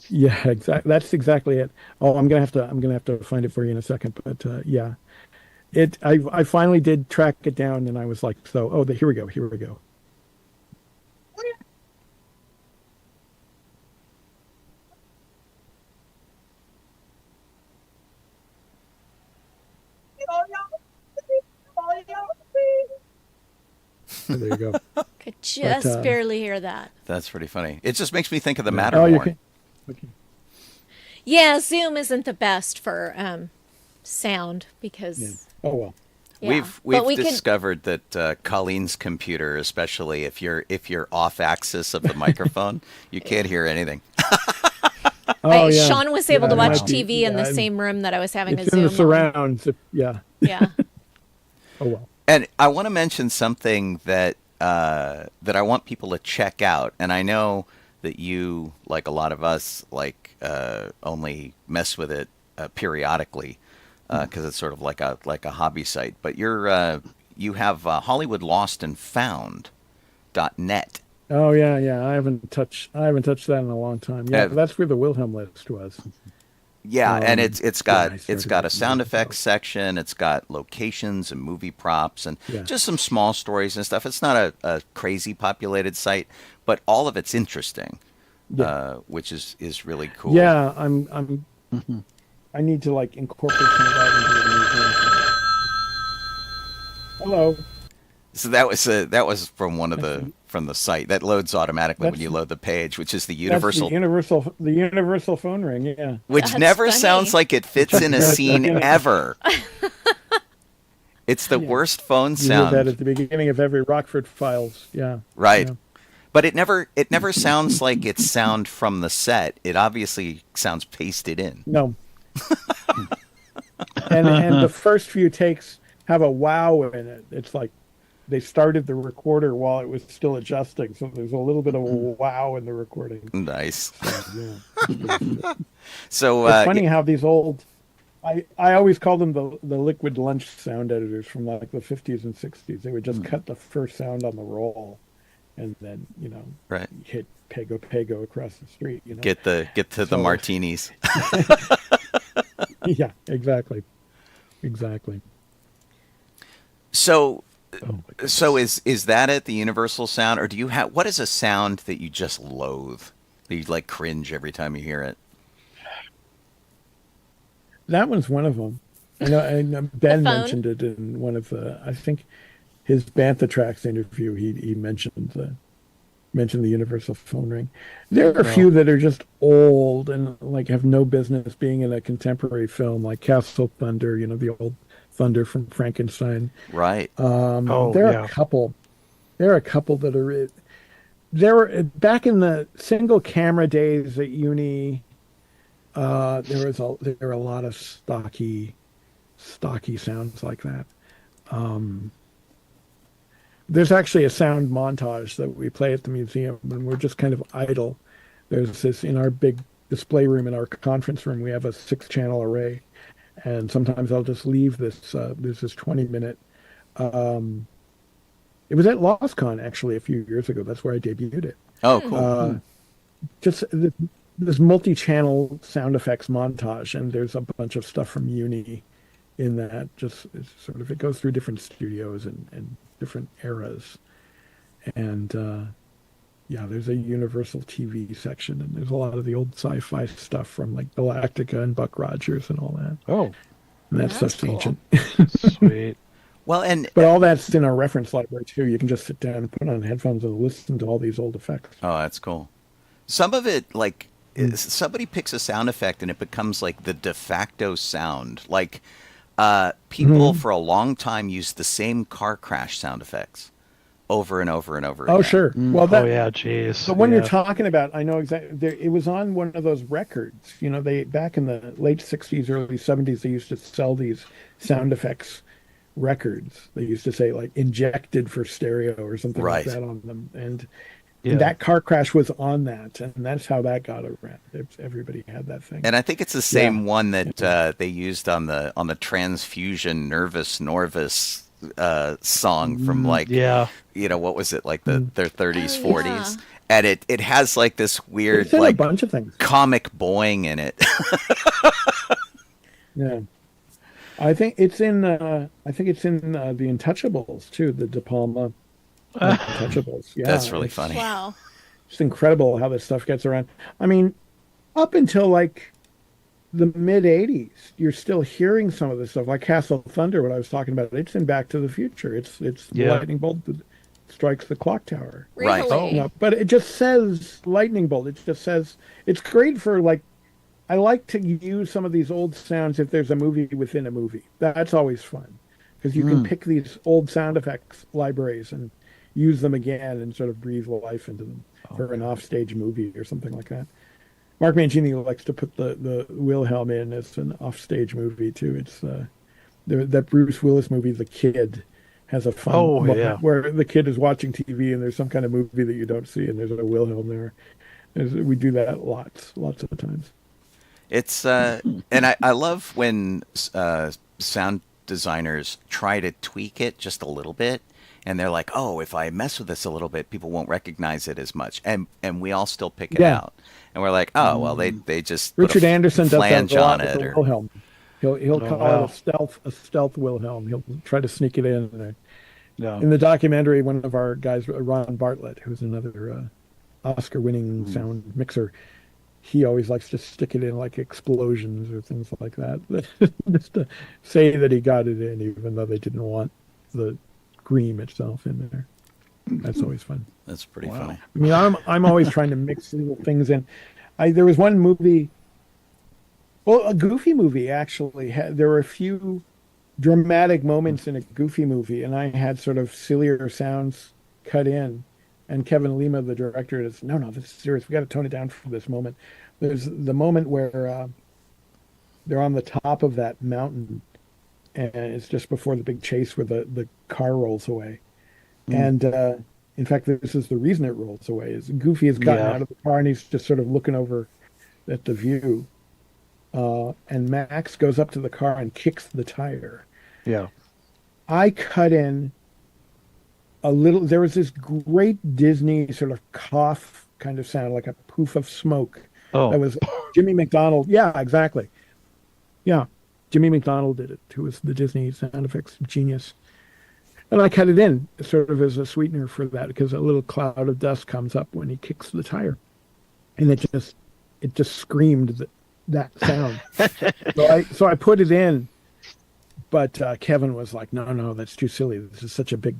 Yeah, exactly. That's exactly it. Oh, I'm gonna have to find it for you in a second. But yeah, I finally did track it down, and I was like, here we go. There you go. Could just barely hear that. That's pretty funny. It just makes me think of the Matterhorn. Okay. Yeah, Zoom isn't the best for sound because. Yeah. Oh well. Yeah. We've discovered that Colleen's computer, especially if you're off axis of the microphone, you can't hear anything. Sean was able to watch TV in the same room that I was having a Zoom. It's in the surrounds. Yeah. Yeah. Oh well. And I want to mention something that I want people to check out. And I know that you, like a lot of us, only mess with it periodically. because it's sort of like a hobby site. But you have HollywoodLostandFound.net. Oh yeah. I haven't touched that in a long time. Yeah, that's where the Wilhelm list was. Yeah, and it's got a sound effects effects section. It's got locations and movie props and just some small stories and stuff. It's not a crazy populated site, but all of it's interesting, which is really cool. Yeah, I need to like incorporate some of that into the museum. Hello. So that was from from the site that loads automatically when you load the page, which is the universal the universal phone ring, yeah. Which That's never funny. sounds like it fits in a scene ever. It's the worst phone sound. You hear that at the beginning of every Rockford Files, yeah. Right. Yeah. But it never sounds like it's sound from the set. It obviously sounds pasted in. No. and the first few takes have a wow in it. It's like they started the recorder while it was still adjusting, so there's a little bit of a wow in the recording. Nice. Yeah. So it's funny how these old, I always call them the liquid lunch sound editors from like the 50s and 60s. They would just cut the first sound on the roll, and then hit pego across the street. Get to the martinis. Yeah, exactly. So is that it, the universal sound, or do you have, what is a sound that you just loathe, that you like cringe every time you hear it? That one's one of them. I know Ben mentioned it in one of the, I think his Bantha Tracks interview. He mentioned the universal phone ring. There are a few that are just old and like have no business being in a contemporary film, like Castle Thunder. The old Thunder from Frankenstein. Right. There are a couple. There are a couple that are. There were back in the single camera days at uni. There were a lot of stocky sounds like that. There's actually a sound montage that we play at the museum when we're just kind of idle. There's this in our big display room, in our conference room, we have a 6-channel array. And sometimes I'll just leave this, there's this 20-minute, it was at LostCon actually a few years ago. That's where I debuted it. Oh, cool. Just this multi-channel sound effects montage, and there's a bunch of stuff from uni in that. It goes through different studios and different eras. And there's a Universal TV section, and there's a lot of the old sci-fi stuff from like Galactica and Buck Rogers and all that. Oh, and that's stuff's cool. ancient. Sweet. Well, but all that's in our reference library too. You can just sit down and put on headphones and listen to all these old effects. Oh, that's cool. Some of it, like somebody picks a sound effect and it becomes like the de facto sound. Like people for a long time used the same car crash sound effects over and over and over again. Oh, sure. Well, geez. The one you're talking about, I know exactly. It was on one of those records. They back in the late 60s, early 70s, they used to sell these sound effects records. They used to say like injected for stereo or something like that on them. And that car crash was on that, and that's how that got around. Everybody had that thing. And I think it's the same one that they used on the Transfusion Nervous Norvis song from like what was it, like their 30s 40s, and it has like this weird like a bunch of things, comic boing in it. Yeah, I think it's in the Untouchables too, the De Palma Untouchables. Yeah, that's really funny. Wow, it's incredible how this stuff gets around. I mean, up until like the mid 80s, you're still hearing some of this stuff, like Castle Thunder, what I was talking about. It's in Back to the Future. It's the lightning bolt that strikes the clock tower. Really? Right. But it just says lightning bolt. It just says, it's great for like, I like to use some of these old sounds if there's a movie within a movie. That's always fun, because you can pick these old sound effects libraries and use them again and sort of breathe life into them for an offstage movie or something like that. Mark Mangini likes to put the Wilhelm in as an offstage movie too. It's that Bruce Willis movie, The Kid, has a fun moment where the kid is watching TV and there's some kind of movie that you don't see and there's a Wilhelm there. We do that lots of times. It's and I love when sound designers try to tweak it just a little bit, and they're like, "Oh, if I mess with this a little bit, people won't recognize it as much," and we all still pick it out, and we're like, "Oh, well, they just Richard Anderson does that flange a lot on with it." the Or, Wilhelm. He'll call wow. it a stealth Wilhelm. He'll try to sneak it in. Yeah. In the documentary, one of our guys, Ron Bartlett, who's another Oscar-winning sound mixer, he always likes to stick it in like explosions or things like that, just to say that he got it in, even though they didn't want the scream itself in there. That's always fun. That's pretty funny. I mean, I'm always trying to mix little things in. There was one movie, well, a Goofy movie actually. There were a few dramatic moments in a Goofy movie, and I had sort of sillier sounds cut in. And Kevin Lima, the director, is, no, this is serious. We got to tone it down for this moment. There's the moment where they're on the top of that mountain, and it's just before the big chase where the car rolls away. And in fact, this is the reason it rolls away, is Goofy has gotten out of the car and he's just sort of looking over at the view. And Max goes up to the car and kicks the tire. Yeah. I cut in a little, there was this great Disney sort of cough kind of sound, like a poof of smoke. Oh. That was Jimmy McDonald. Yeah, exactly. Yeah. Jimmy McDonald did it, who was the Disney sound effects genius. And I cut it in sort of as a sweetener for that, because a little cloud of dust comes up when he kicks the tire. And it just screamed that sound. So I put it in, but Kevin was like, no, that's too silly. This is such a big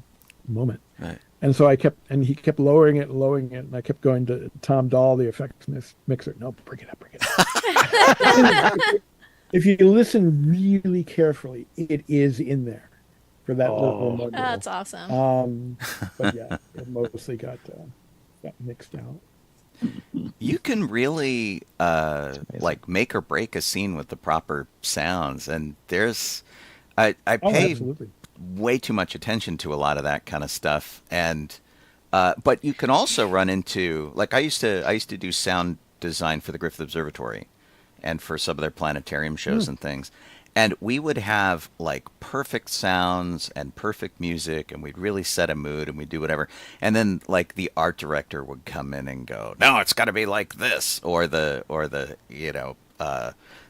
moment. Right. And so he kept lowering it, and I kept going to Tom Dahl, the effects mixer. No, bring it up. If you listen really carefully, it is in there for that little moment. That's awesome. But yeah, it mostly got mixed out. You can really like make or break a scene with the proper sounds, and there's I pay way too much attention to a lot of that kind of stuff, and but you can also run into, like, I used to do sound design for the Griffith Observatory and for some of their planetarium shows and things, and we would have like perfect sounds and perfect music, and we'd really set a mood, and we'd do whatever, and then like the art director would come in and go, no, it's got to be like this, or the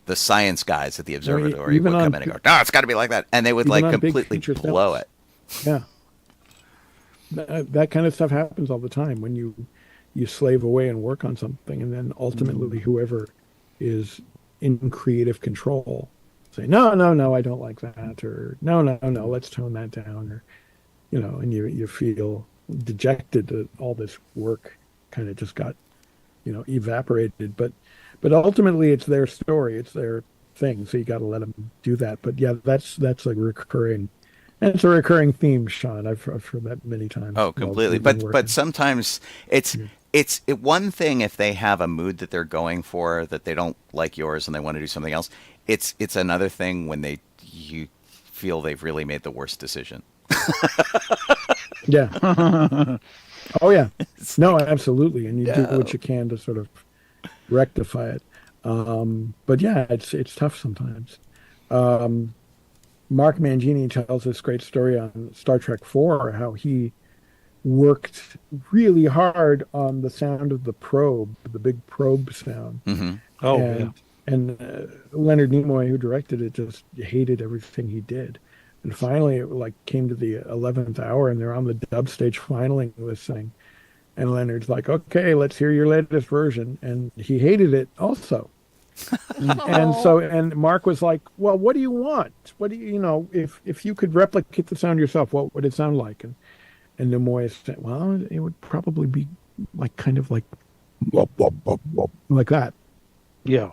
the science guys at the observatory would come in and go, no, it's got to be like that, and they would like completely blow it. Yeah, that kind of stuff happens all the time when you slave away and work on something, and then ultimately whoever is in creative control say, no, I don't like that, or no, let's tone that down, or and you feel dejected that all this work kind of just got evaporated, but ultimately it's their story, it's their thing, so you got to let them do that. But yeah, that's like recurring, and it's a recurring theme, Sean. I've heard that many times. Oh, completely. But sometimes it's one thing if they have a mood that they're going for that they don't like yours and they want to do something else. It's another thing when you feel they've really made the worst decision. Yeah. Oh yeah. No, absolutely. And you do what you can to sort of rectify it. But yeah, it's tough sometimes. Mark Mangini tells this great story on Star Trek IV, how he worked really hard on the sound of the probe, the big probe sound. Mm-hmm. Oh, yeah. And Leonard Nimoy, who directed it, just hated everything he did. And finally, it came to the 11th hour, and they're on the dub stage finaling this thing. And Leonard's like, okay, let's hear your latest version. And he hated it also. And Mark was like, well, what do you want? What do you, if you could replicate the sound yourself, what would it sound like? And Nimoy said, well, it would probably be kind of like that. Yeah.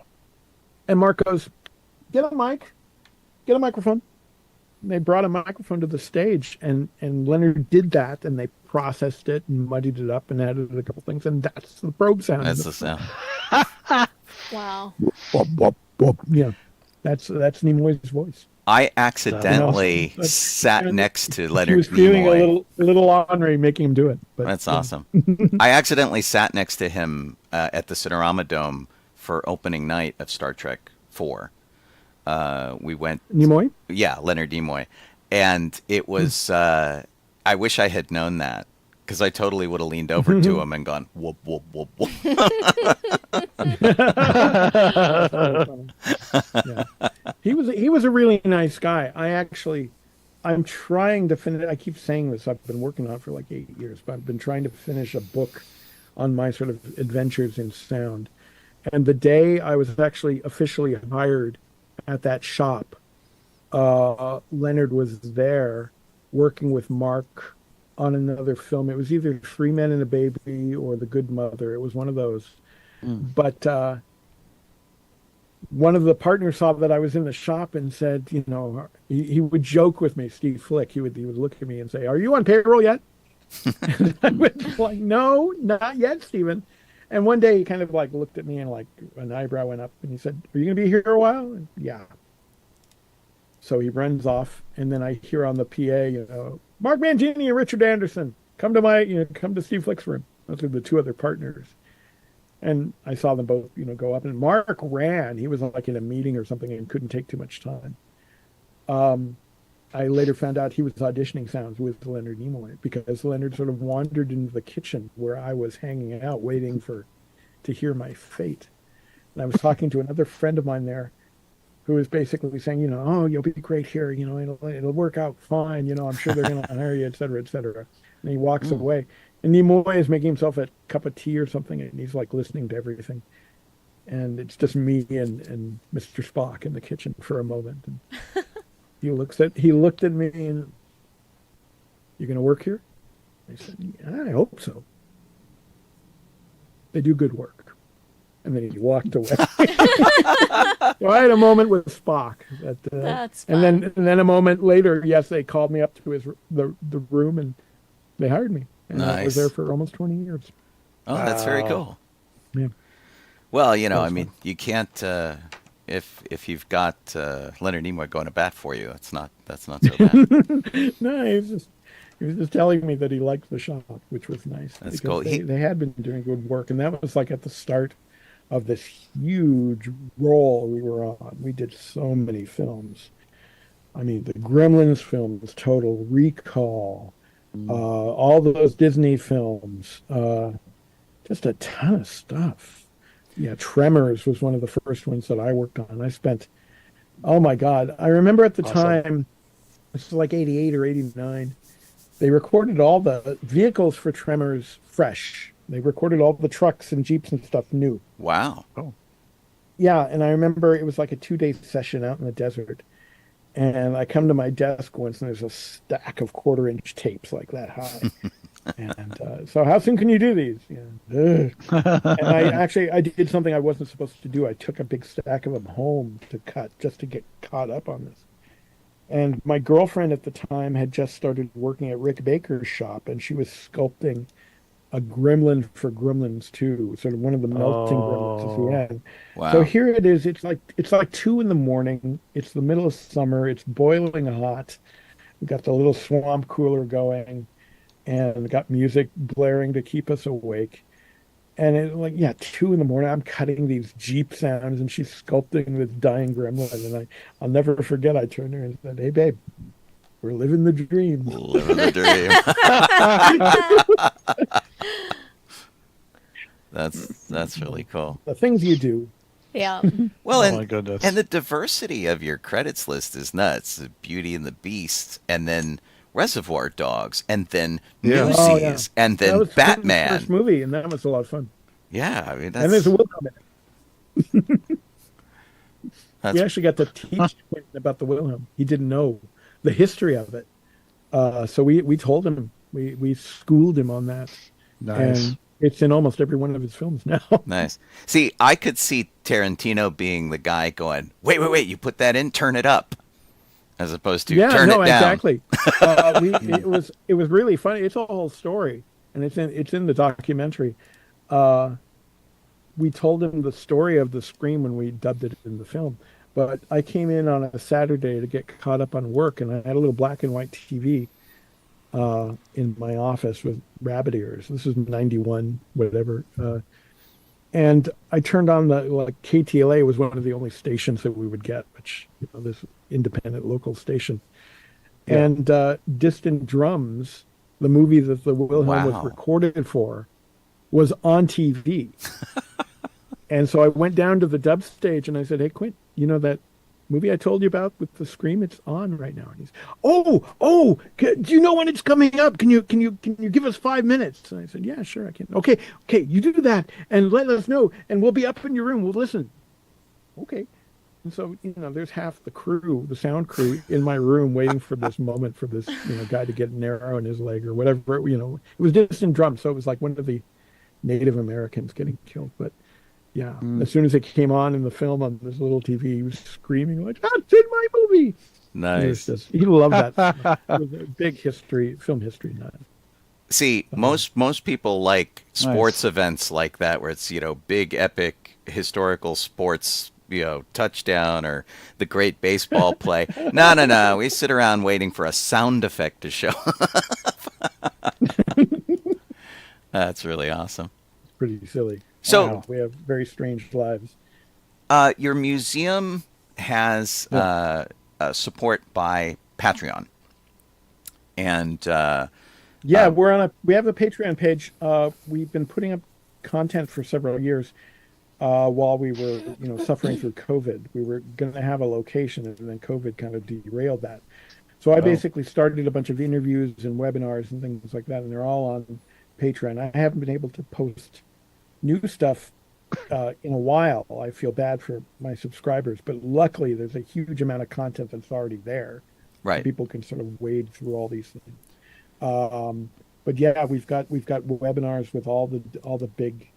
And Mark goes, get a microphone. And they brought a microphone to the stage, and Leonard did that, and they processed it and muddied it up and added a couple things, and that's the probe sound. That's the sound. Wow. Yeah, that's Nimoy's voice. I accidentally sat next to Leonard Nimoy. He was feeling a little ornery making him do it. But, that's awesome. I accidentally sat next to him at the Cinerama Dome for opening night of Star Trek 4. We went... Nimoy? Yeah, Leonard Nimoy. And it was... I wish I had known that, because I totally would have leaned over to him and gone, whoop, whoop, whoop, whoop. Yeah. He was a really nice guy. I'm trying to finish. I keep saying this. I've been working on it for like 8 years, but I've been trying to finish a book on my sort of adventures in sound. And the day I was actually officially hired at that shop, Leonard was there working with Mark on another film. It was either Three Men and a Baby or The Good Mother. It was one of those. But one of the partners saw that I was in the shop and said, you know, he would joke with me, Steve Flick. He would look at me and say, "Are you on payroll yet?" And I was like, "No, not yet, Steven." And one day he kind of like looked at me and like an eyebrow went up and he said, "Are you going to be here a while?" And, yeah. So he runs off, and then I hear on the PA, you know, "Mark Mangini and Richard Anderson, come to Steve Flick's room." Those are the two other partners. And I saw them both, you know, go up, and Mark ran. He was like in a meeting or something and couldn't take too much time. I later found out he was auditioning sounds with Leonard Nimoy, because Leonard sort of wandered into the kitchen where I was hanging out waiting to hear my fate. And I was talking to another friend of mine there who was basically saying, you know, "Oh, you'll be great here. You know, it'll work out fine. You know, I'm sure they're going to hire you, et cetera, et cetera." And he walks away. And Nimoy is making himself a cup of tea or something, and he's like listening to everything. And it's just me and Mr. Spock in the kitchen for a moment. And he looked at me and, "You going to work here?" I said, "Yeah, I hope so. They do good work." And then he walked away. So I had a moment with Spock. That's fun. And then a moment later, yes, they called me up to the room and they hired me. And I was there for almost 20 years. Oh, that's very cool. Yeah. Well, you know, I mean, you can't if you've got Leonard Nimoy going to bat for you, that's not so bad. No, he was just telling me that he liked the shop, which was nice. That's cool. They had been doing good work, and that was like at the start of this huge roll we were on. We did so many films. I mean, the Gremlins films, Total Recall, all those Disney films, just a ton of stuff. Yeah, Tremors was one of the first ones that I worked on. I spent, oh my God, I remember at the time, this was like 88 or 89, they recorded all the vehicles for Tremors fresh. They recorded all the trucks and Jeeps and stuff new. Wow. Oh. Yeah, and I remember it was like a 2-day session out in the desert. And I come to my desk once, and there's a stack of 1/4-inch tapes like that high. And so how soon can you do these? Yeah. And I did something I wasn't supposed to do. I took a big stack of them home to cut, just to get caught up on this. And my girlfriend at the time had just started working at Rick Baker's shop, and she was sculpting a gremlin for Gremlins 2, sort of one of the melting gremlins at the end. Wow. So here it is. It's like 2 a.m. It's the middle of summer. It's boiling hot. We've got the little swamp cooler going, and got music blaring to keep us awake. And it's like, 2 a.m. I'm cutting these Jeep sounds, and she's sculpting this dying gremlin. And I'll never forget. I turned to her and said, "Hey, babe, we're living the dream." Living the dream. That's really cool. The things you do. Yeah. Well, my goodness. And the diversity of your credits list is nuts. Beauty and the Beast, and then Reservoir Dogs, and then Newsies, and then that was Batman. The first movie, and that was a lot of fun. Yeah, I mean, And there's a Wilhelm in it. That's... We actually got to teach Quentin about the Wilhelm. He didn't know the history of it. So we told him, we schooled him on that. Nice. And it's in almost every one of his films now. Nice. See, I could see Tarantino being the guy going, wait, you put that in, turn it up, as opposed to turn it down. Exactly. It was really funny. It's a whole story, and it's in the documentary. We told him the story of the scream when we dubbed it in the film. But I came in on a Saturday to get caught up on work, and I had a little black and white TV in my office with rabbit ears. This was 91, whatever. and I turned on KTLA was one of the only stations that we would get, which this independent local station, and Distant Drums, the movie that the Wilhelm was recorded for, was on TV. And so I went down to the dub stage and I said, "Hey, Quint, you know that movie I told you about with the scream? It's on right now." And he's, do you know when it's coming up? Can you give us 5 minutes? And I said, "Yeah, sure, I can." Okay, you do that and let us know, and we'll be up in your room. We'll listen. Okay. And so, there's half the crew, the sound crew, in my room waiting for this moment for this, guy to get an arrow in his leg or whatever. It was Distant Drums, so it was like one of the Native Americans getting killed, but. Yeah, as soon as it came on in the film on this little TV, he was screaming like, "That's in my movie!" Nice. He loved that. It was a big film history nut. See, most people like sports events like that, where it's big epic historical sports, touchdown or the great baseball play. No. We sit around waiting for a sound effect to show up. That's really awesome. It's pretty silly. So we have very strange lives. Your museum has support by Patreon, and we have a Patreon page. We've been putting up content for several years while we were suffering through COVID. We were going to have a location, and then COVID kind of derailed that. So I basically started a bunch of interviews and webinars and things like that, and they're all on Patreon. I haven't been able to post new stuff in a while. I feel bad for my subscribers, but luckily there's a huge amount of content that's already there. Right. So people can sort of wade through all these things. But yeah, we've got webinars with all the big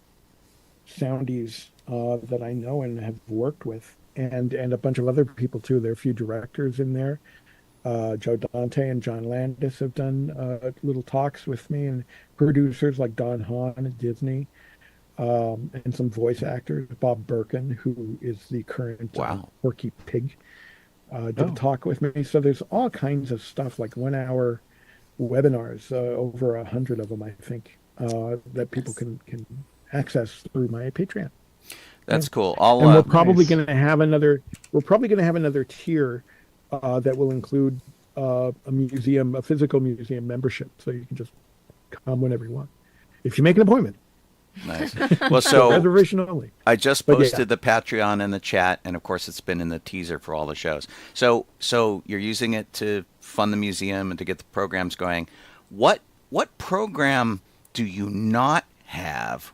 soundies that I know and have worked with, and a bunch of other people too. There are a few directors in there. Joe Dante and John Landis have done little talks with me, and producers like Don Hahn at Disney. And some voice actors, Bob Birkin, who is the current Porky Pig, did a talk with me. So there's all kinds of stuff, like 1 hour webinars, over 100 of them, I think, that people can access through my Patreon. That's cool. We're probably going to have another. We're probably going to have another tier that will include a physical museum membership, so you can just come whenever you want, if you make an appointment. Nice. Well, so reservation only. I just posted the Patreon in the chat, and of course, it's been in the teaser for all the shows. So you're using it to fund the museum and to get the programs going. What program do you not have,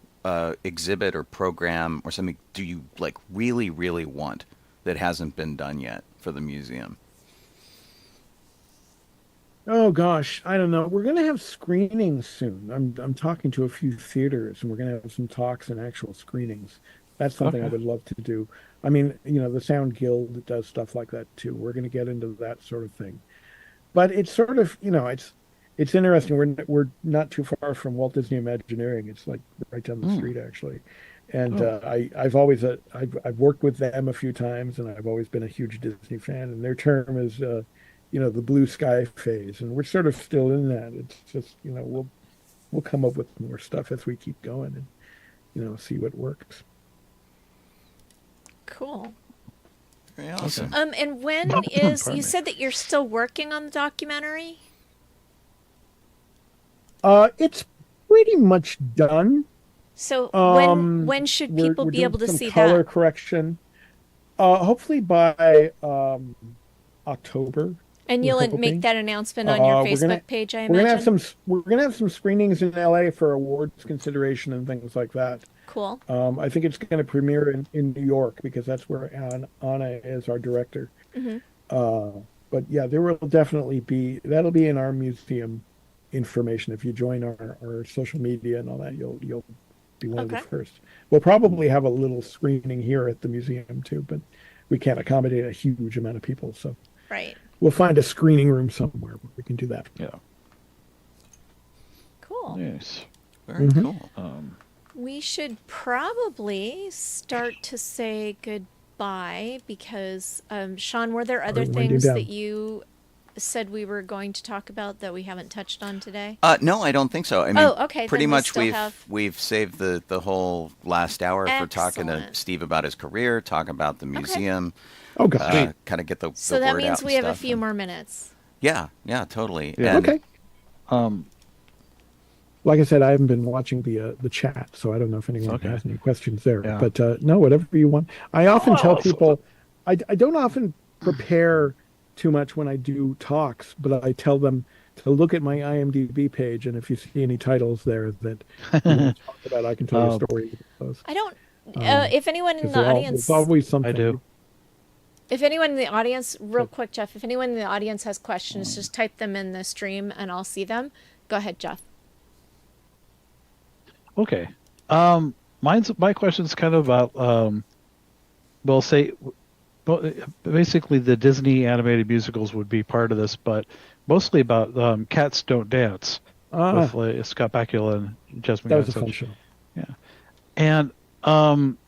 exhibit or program or something? Do you really, really want that hasn't been done yet for the museum? Oh gosh, I don't know. We're going to have screenings soon. I'm talking to a few theaters, and we're going to have some talks and actual screenings. That's something I would love to do. I mean, the Sound Guild does stuff like that too. We're going to get into that sort of thing. But it's sort of, it's interesting. We're not too far from Walt Disney Imagineering. It's like right down the street, actually. And I've always I've worked with them a few times, and I've always been a huge Disney fan. And their term is the blue sky phase, and we're sort of still in that. It's just, we'll come up with more stuff as we keep going and, see what works. Cool. Very awesome. And when you said that you're still working on the documentary? It's pretty much done. So when should people be able to see that? Color correction. Hopefully by October. And you'll make that announcement on your Facebook page, I imagine? We're going to have some screenings in LA for awards consideration and things like that. Cool. I think it's going to premiere in New York, because that's where Anna is our director. Mm-hmm. But yeah, there will definitely that'll be in our museum information. If you join our social media and all that, you'll be one of the first. We'll probably have a little screening here at the museum too, but we can't accommodate a huge amount of people, so. Right. We'll find a screening room somewhere where we can do that. Yeah. Cool. Yes. Very cool. We should probably start to say goodbye, because Sean, were there other things that you said we were going to talk about that we haven't touched on today? No, I don't think so. I mean, okay. Pretty then we much still have... we've saved the whole last hour for talking to Excellent. Steve about his career, talking about the museum. Oh, God. Kind of get the So the that word means out and we have a stuff, few and- more minutes. Yeah, totally. Yeah. And- Okay. Um, Like I said, I haven't been watching the chat, so I don't know if anyone Okay. has any questions there. Yeah. But no, whatever you want. I often tell people, I don't often prepare too much when I do talks, but I tell them to look at my IMDb page, and if you see any titles there that you want to talk about, I can tell you a story about those. I don't... if anyone in 'Cause the audience... there's always something. I do. If anyone in the audience... Real quick, Jeff. If anyone in the audience has questions, just type them in the stream, and I'll see them. Go ahead, Jeff. Okay. My question's kind of about basically the Disney animated musicals would be part of this, but mostly about Cats Don't Dance with Scott Bakula and Jasmine. That was a Gansett. fun show. Yeah. And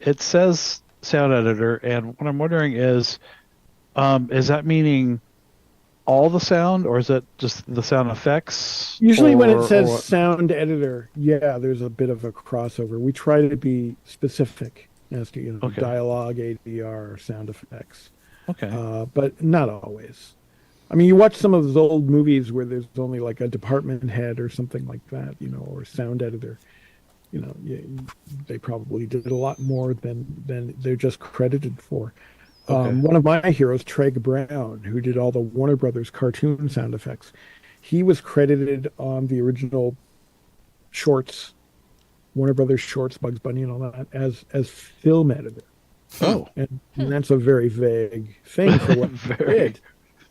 it says sound editor, and what I'm wondering is that meaning all the sound, or is it just the sound effects? Usually when it or- says or- sound editor, yeah, there's a bit of a crossover. We try to be specific as to Okay. dialogue, ADR, sound effects, Okay. but not always. I mean, you watch some of those old movies where there's only like a department head or something like that, or sound editor. They probably did a lot more than they're just credited for. Okay. One of my heroes, Treg Brown, who did all the Warner Brothers cartoon sound effects, he was credited on the original shorts, Warner Brothers shorts, Bugs Bunny and all that, as film editor. Oh. And that's a very vague thing for what he did.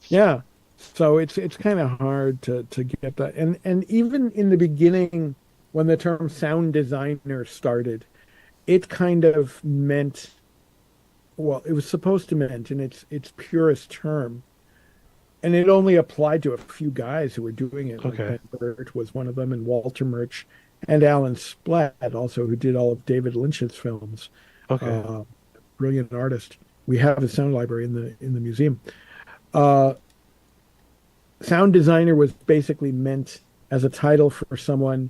Yeah. So it's kind of hard to get that. And even in the beginning, when the term sound designer started, it kind of meant, well, it was supposed to meant in its purest term, and it only applied to a few guys who were doing it. Okay. Like Ben Burt was one of them, and Walter Murch, and Alan Splatt also, who did all of David Lynch's films. Okay. Brilliant artist. We have his sound library in the museum. Sound designer was basically meant as a title for someone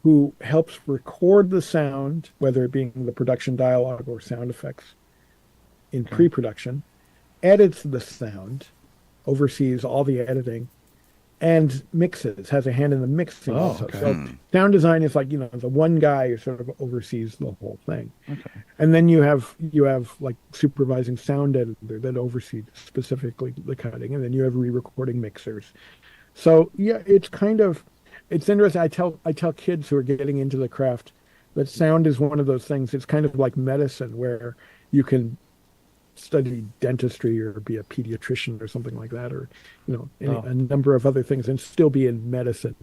who helps record the sound, whether it being the production dialogue or sound effects in pre-production, edits the sound, oversees all the editing, and mixes, has a hand in the mixing Oh, also. okay. So sound design is like, the one guy who sort of oversees the whole thing. Okay. And then you have like supervising sound editor that oversees specifically the cutting, and then you have re-recording mixers. So yeah, it's interesting. I tell kids who are getting into the craft that sound is one of those things. It's kind of like medicine, where you can study dentistry or be a pediatrician or something like that, or a number of other things, and still be in medicine.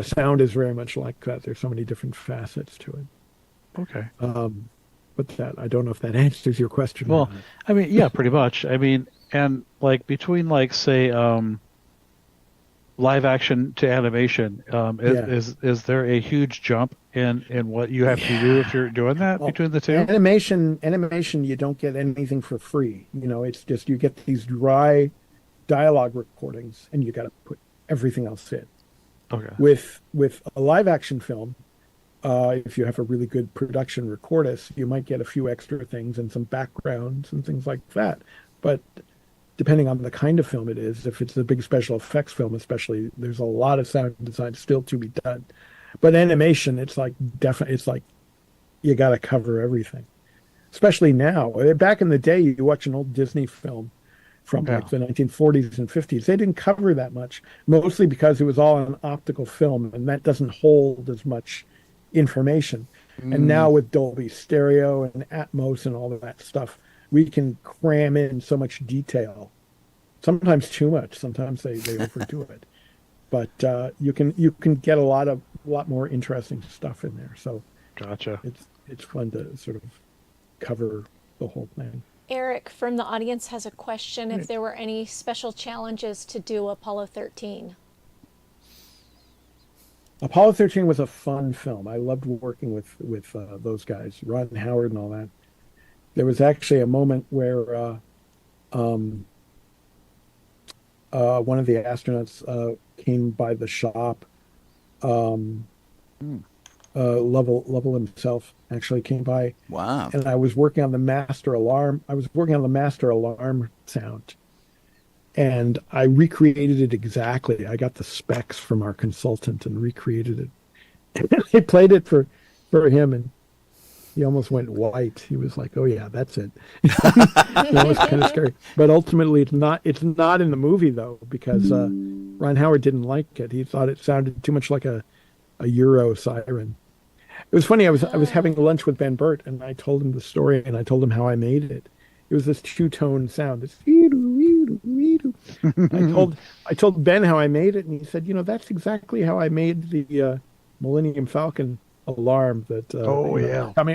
Sound is very much like that. There's so many different facets to it. Okay. But that, I don't know if that answers your question. or Well, not. I mean, yeah, pretty much. I mean, and like between say live action to animation, is there a huge jump in what you have to do if you're doing that between the two? Animation, you don't get anything for free. It's just you get these dry dialogue recordings, and you got to put everything else in. Okay. With a live action film, if you have a really good production recordist, you might get a few extra things and some backgrounds and things like that. But depending on the kind of film it is, if it's a big special effects film especially, there's a lot of sound design still to be done. But animation, it's like you got to cover everything. Especially now. Back in the day, you watch an old Disney film from like the 1940s and 50s. They didn't cover that much, mostly because it was all on optical film, and that doesn't hold as much information. And now with Dolby Stereo and Atmos and all of that stuff, we can cram in so much detail. Sometimes too much. Sometimes they overdo it. But you can get a lot more interesting stuff in there. So gotcha. It's fun to sort of cover the whole thing. Eric from the audience has a question. If there were any special challenges to do Apollo 13? Apollo 13 was a fun film. I loved working with those guys, Ron Howard and all that. There was actually a moment where one of the astronauts came by the shop. Lovell himself actually came by. Wow. And I was working on the master alarm. I was working on the master alarm sound. And I recreated it exactly. I got the specs from our consultant and recreated it. I played it for him, and he almost went white. He was like, "Oh yeah, that's it." That was kind of scary. But ultimately, it's not in the movie though, because Ron Howard didn't like it. He thought it sounded too much like a Euro siren. It was funny. I was having lunch with Ben Burt, and I told him the story, and I told him how I made it. It was this two-tone sound. This I told Ben how I made it, and he said, "That's exactly how I made the Millennium Falcon alarm that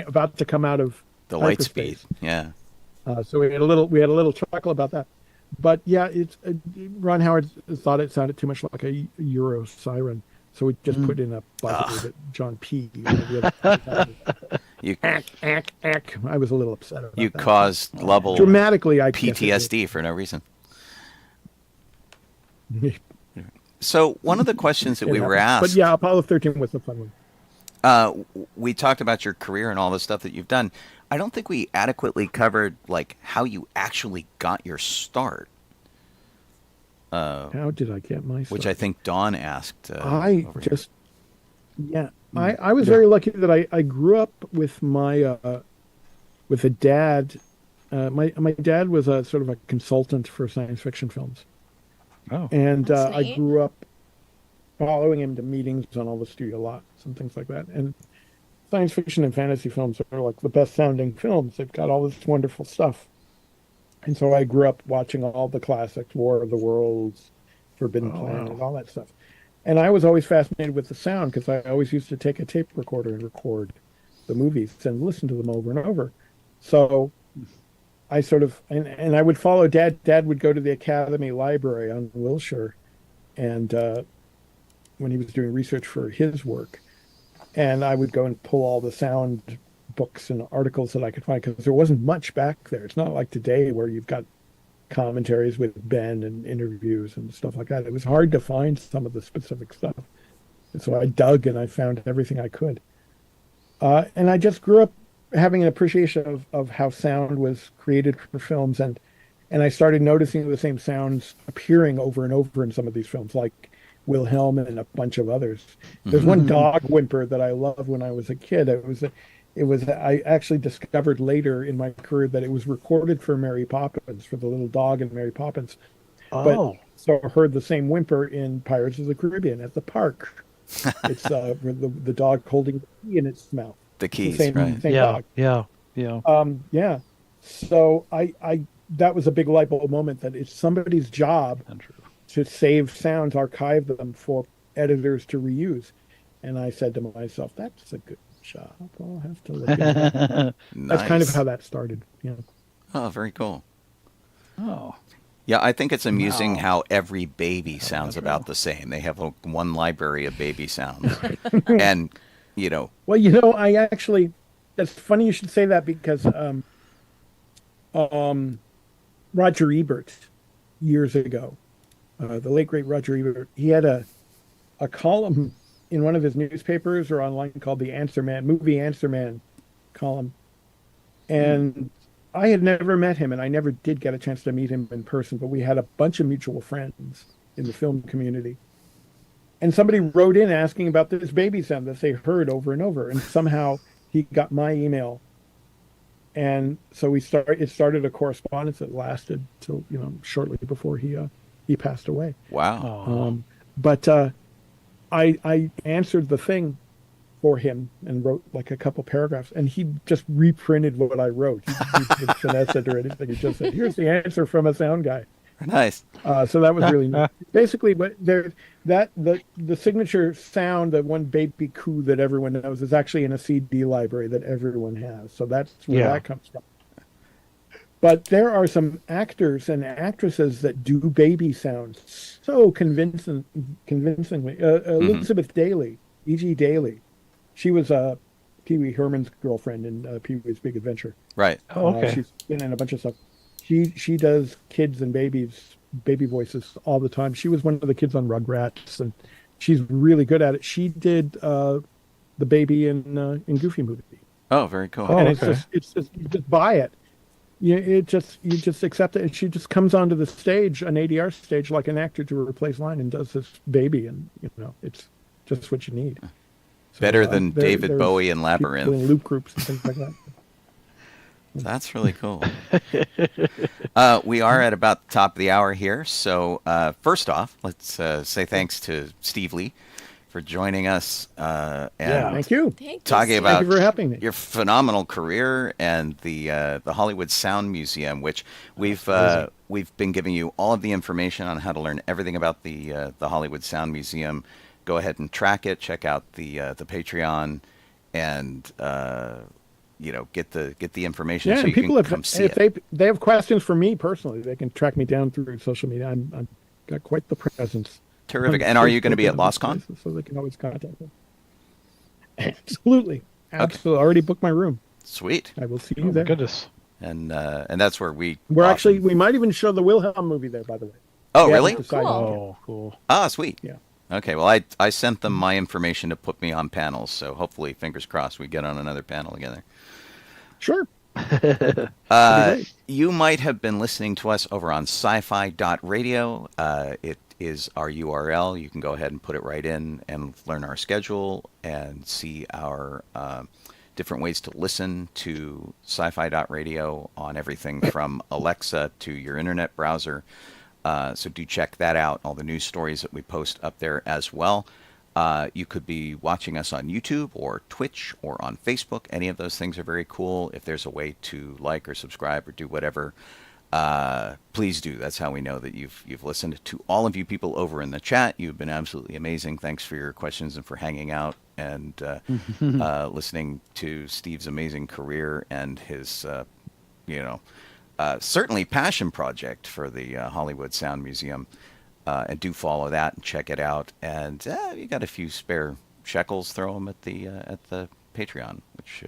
about to come out of the light hyperspace." speed." Yeah. So we had a little chuckle about that. But yeah, it's Ron Howard thought it sounded too much like a Euro siren. So we just put in a button that John P. I was a little upset about that. You caused Lovell dramatically PTSD for no reason. So one of the questions that we were asked... But yeah, Apollo 13 was a fun one. We talked about your career and all the stuff that you've done. I don't think we adequately covered how you actually got your start. How did I get my start? Which I think Dawn asked. I was very lucky that I grew up with with a dad. My dad was a sort of a consultant for science fiction films. Oh, and I grew up following him to meetings on all the studio lots and things like that. And science fiction and fantasy films are like the best sounding films. They've got all this wonderful stuff. And so I grew up watching all the classics, War of the Worlds, Forbidden Planet, all that stuff. And I was always fascinated with the sound because I always used to take a tape recorder and record the movies and listen to them over and over. So I sort of, and I would follow Dad. Dad would go to the Academy Library on Wilshire, and when he was doing research for his work, and I would go and pull all the sound books and articles that I could find because there wasn't much back there. It's not like today where you've got commentaries with Ben and interviews and stuff like that. It was hard to find some of the specific stuff. And so I dug and I found everything I could. And I just grew up having an appreciation of how sound was created for films. And I started noticing the same sounds appearing over and over in some of these films, like Wilhelm and a bunch of others. There's one dog whimper that I loved when I was a kid. I actually discovered later in my career that it was recorded for Mary Poppins, for the little dog in Mary Poppins. But so I heard the same whimper in Pirates of the Caribbean at the park. It's the dog holding the key in its mouth. The keys, same dog. Yeah. So I that was a big light bulb moment that it's somebody's job to save sounds, archive them for editors to reuse. And I said to myself, that's a good job. I'll have to look into that. Nice. That's kind of how that started. Yeah. Oh, very cool. Oh. Yeah, I think it's amusing how every baby sounds about the same. They have one library of baby sounds. And, Well, I actually, that's funny you should say that because Roger Ebert, years ago, the late, great Roger Ebert, he had a column in one of his newspapers or online called the Movie Answer Man column. And I had never met him, and I never did get a chance to meet him in person, but we had a bunch of mutual friends in the film community. And somebody wrote in asking about this baby sound that they heard over and over, and somehow he got my email. And so it started a correspondence that lasted till, shortly before he passed away. Wow. But I answered the thing for him and wrote like a couple paragraphs, and he just reprinted what I wrote. He didn't finesse it or anything. He just said, "Here's the answer from a sound guy." Nice. So that was really nice. Basically, the signature sound, the one baby coo that everyone knows, is actually in a CD library that everyone has. So that's where that comes from. But there are some actors and actresses that do baby sounds so convincingly. Elizabeth Daly, E.G. Daly, she was Pee Wee Herman's girlfriend in Pee Wee's Big Adventure. Right. Oh, okay. She's been in a bunch of stuff. She does kids and babies baby voices all the time. She was one of the kids on Rugrats, and she's really good at it. She did the baby in Goofy movie. Oh, very cool. And it's just you just buy it. You just accept it, and she just comes onto the stage, an ADR stage, like an actor to replace line, and does this baby, and it's just what you need. So, Better than David Bowie and Labyrinth. In loop groups and things like that. That's really cool. We are at about the top of the hour here. So first off, let's say thanks to Steve Lee for joining us. Thank you. Talking about Thank you for having me. Your phenomenal career and the Hollywood Sound Museum, which we've been giving you all of the information on how to learn everything about the Hollywood Sound Museum. Go ahead and track it. Check out the Patreon, and get the information. Yeah, so and you people can have, come see if it. they have questions for me personally, they can track me down through social media. I've got quite the presence. Terrific. And are you going to be at LostCon? So they can always contact me. Absolutely. I already booked my room. Sweet. I will see you there. Goodness. And that's where we might even show the Wilhelm movie there, by the way. Oh, really? Cool. Ah, sweet. Yeah. Okay, well, I sent them my information to put me on panels, so hopefully, fingers crossed, we get on another panel together. Sure. You might have been listening to us over on sci-fi.radio. It is our URL. You can go ahead and put it right in and learn our schedule and see our different ways to listen to sci-fi.radio on everything from Alexa to your internet browser. So do check that out, all the news stories that we post up there as well. You could be watching us on YouTube or Twitch or on Facebook. Any of those things are very cool. If there's a way to like or subscribe or do whatever, please do. That's how we know that you've listened. To all of you people over in the chat, you've been absolutely amazing. Thanks for your questions and for hanging out and listening to Steve's amazing career and his, certainly passion project for the Hollywood Sound Museum. And do follow that and check it out. And you got a few spare shekels, throw them at the Patreon, which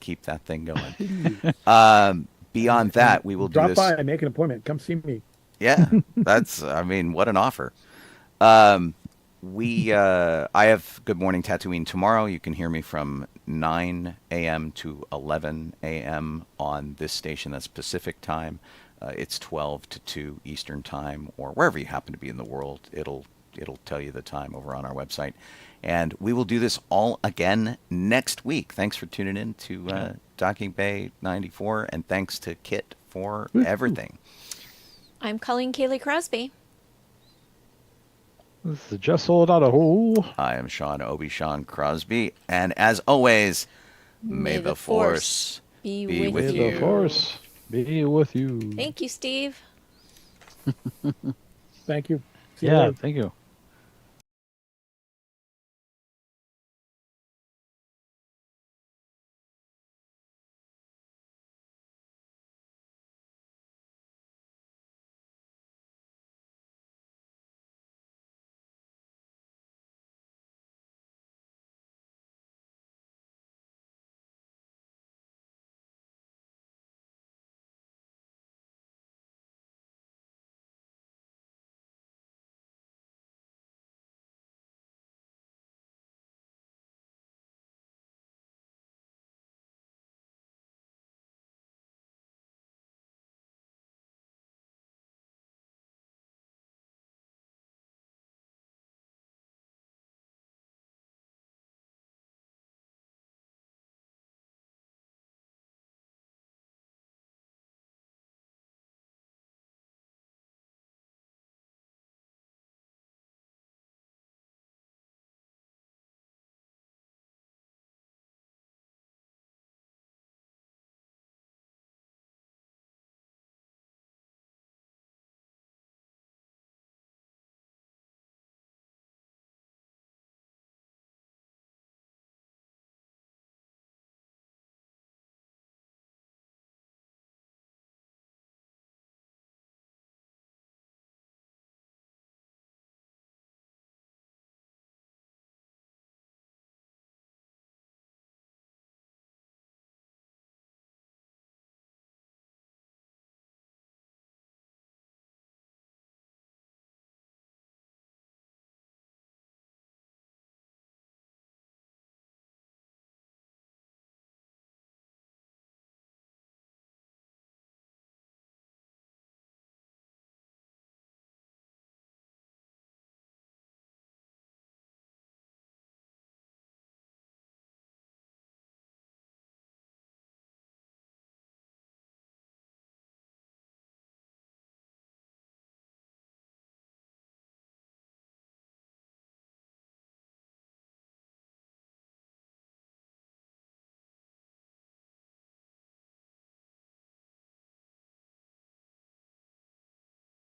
keep that thing going. Beyond that, we will do this. Drop by and make an appointment. Come see me. Yeah, what an offer. I have Good Morning Tatooine tomorrow. You can hear me from 9 a.m. to 11 a.m. on this station. That's Pacific time. It's 12 to 2 Eastern time, or wherever you happen to be in the world. It'll tell you the time over on our website. And we will do this all again next week. Thanks for tuning in to Docking Bay 94, and thanks to Kit for everything. I'm Colleen Kaylee Crosby. This is Jessel Donoho. I am Sean Obi-Shawn Crosby, and as always, may the Force be with you. May the Force be with you. Thank you, Steve. Thank you. See you later. Thank you.